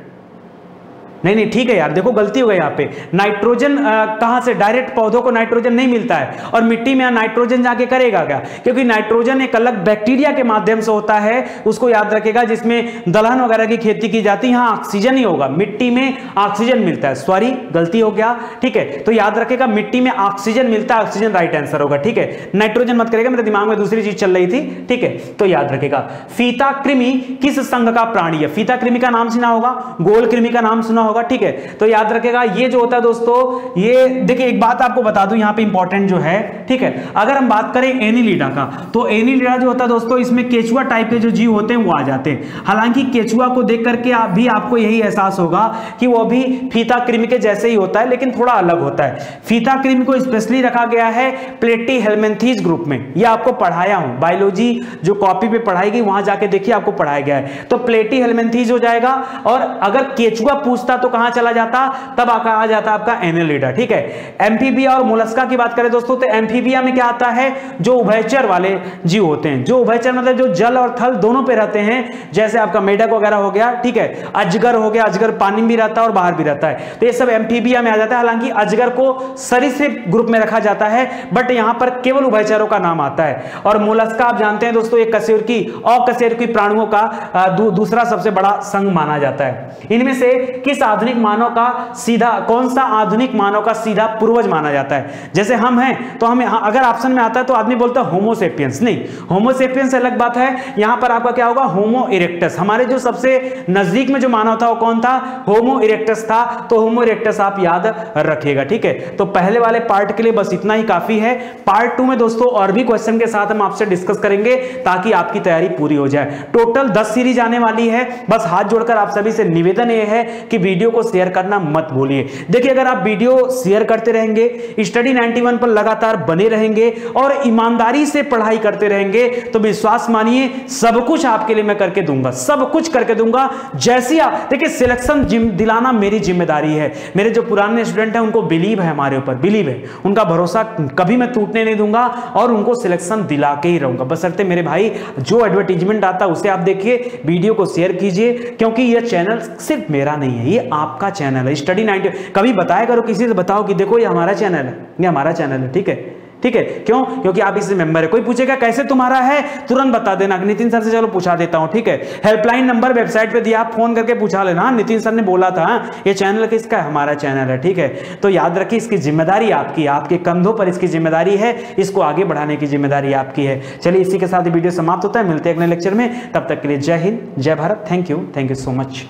नहीं ठीक है यार, देखो गलती हो गई यहाँ पे, नाइट्रोजन कहां से, डायरेक्ट पौधों को नाइट्रोजन नहीं मिलता है, और मिट्टी में नाइट्रोजन जाके करेगा क्या, क्योंकि नाइट्रोजन एक अलग बैक्टीरिया के माध्यम से होता है, उसको याद रखेगा, जिसमें दलहन वगैरह की खेती की जाती है, यहाँ ऑक्सीजन ही होगा, मिट्टी में ऑक्सीजन मिलता है, सॉरी गलती हो गया। ठीक है, तो याद रखेगा मिट्टी में ऑक्सीजन मिलता है, ऑक्सीजन राइट आंसर होगा। ठीक है, नाइट्रोजन मत करेगा, मेरे दिमाग में दूसरी चीज चल रही थी। ठीक है, तो याद रखेगा फीता कृमि किस संघ का प्राणी है, फीता कृमि का नाम सुना होगा, गोल कृमि का नाम सुना होगा। ठीक है, तो याद रखेगा ये जो होता है दोस्तों, ये देखिए एक बात आपको बता दूं यहां पे इंपॉर्टेंट जो है। ठीक है, अगर हम बात करें एनिलिडा का, तो एनिलिडा जो होता है दोस्तों, इसमें केचुआ टाइप के जो जीव होते हैं वो आ जाते हैं। हालांकि केचुआ को देख करके भी आपको यही एहसास होगा कि वो भी फीता कृमि के जैसे ही होता है, लेकिन थोड़ा अलग होता है। फीता कृमि को स्पेशली रखा गया है प्लेटीहेल्मिन्थीज ग्रुप में, ये आपको पढ़ाया हूं, बायोलॉजी जो कॉपी पे पढ़ाई गई वहां जाके देखिए, आपको पढ़ाया गया है, तो प्लेटीहेल्मिन्थीज हो जाएगा। और अगर केचुआ पूछता तो कहां चला जाता, तब आ जाता आपका एनेलिडा। ठीक है, एम्फीबिया और मोलस्का की बात करें दोस्तों, तो एम्फीबिया में क्या आता है, जो उभयचर वाले जीव होते हैं, जो उभयचर मतलब जो जल और थल दोनों पे रहते हैं, जैसे आपका मेढक वगैरह हो गया। ठीक है, अजगर हो गया, अजगर पानी में भी रहता है और बाहर भी रहता है, तो ये सब एम्फीबिया में आ जाता है। हालांकि अजगर को सरीसृप ग्रुप में रखा जाता है, बट यहां पर केवल उभयचरों का नाम आता है। और मोलस्का आप जानते हैं दोस्तों, एक कशेरुकी और कशेरुकी प्राणियों का दूसरा सबसे बड़ा संघ माना जाता है। इनमें से किस आधुनिक मानव का सीधा, कौन सा आधुनिक मानव का सीधा पूर्वज माना जाता है, जैसे हम हैं तो हमें अगर ऑप्शन में आता है तो आदमी बोलता है होमोसेपियंस, नहीं होमोसेपियंस अलग बात है, यहां पर आपका क्या होगा, होमो इरेक्टस। हमारे जो सबसे नजदीक में जो मानव था वो कौन था, होमो इरेक्टस था, तो होमो इरेक्टस आप याद रखिएगा। ठीक है, तो पहले वाले पार्ट के लिए बस इतना ही काफी है। पार्ट 2 में दोस्तों और भी क्वेश्चन के साथ हम आपसे डिस्कस करेंगे, ताकि आपकी तैयारी पूरी हो जाए। टोटल 10 सीरीज आने वाली है, बस हाथ जोड़कर आप सभी से निवेदन यह है कि वीडियो को शेयर करना मत भूलिए। देखिए, अगर आप वीडियो शेयर करते रहेंगे, स्टडी 91 पर लगातार बने रहेंगे और ईमानदारी से पढ़ाई करते रहेंगे, तो विश्वास मानिए सब कुछ आपके लिए मैं करके दूंगा, सब कुछ करके दूंगा। जैसी देखिए सिलेक्शन दिलाना मेरी जिम्मेदारी है। मेरे जो पुराने स्टूडेंट हैं उनको बिलीव है हमारे ऊपर, बिलीव है, उनका भरोसा कभी मैं टूटने नहीं दूंगा और उनको सिलेक्शन दिला के ही रहूंगा। बशर्ते मेरे भाई जो एडवर्टीजमेंट आता है उसे आप देखिए, वीडियो को शेयर कीजिए, क्योंकि यह चैनल सिर्फ मेरा नहीं है, ये आपका चैनल है। स्टडी 90 कभी बताया करो, किसी से बताओ कि देखो ये हमारा चैनल है, ये हमारा चैनल है। ठीक है, ठीक है, क्यों, क्योंकि आप इससे मेंबर है। कोई पूछेगा कैसे तुम्हारा है, तुरंत बता देना, नितिन सर से चलो पूछा देता हूं। ठीक है, हेल्पलाइन नंबर वेबसाइट पे दिया, आप फोन करके पूछा लेना, नितिन सर ने बोला था ये चैनल किसका है, हमारा चैनल है। ठीक है, तो याद रखिए इसकी जिम्मेदारी आपकी है, आपके कंधों पर इसकी जिम्मेदारी है, इसको आगे बढ़ाने की जिम्मेदारी आपकी है। चलिए इसी के साथ वीडियो समाप्त होता है, मिलते हैं अगले लेक्चर में, तब तक के लिए जय हिंद, जय Bharat, thank you so much.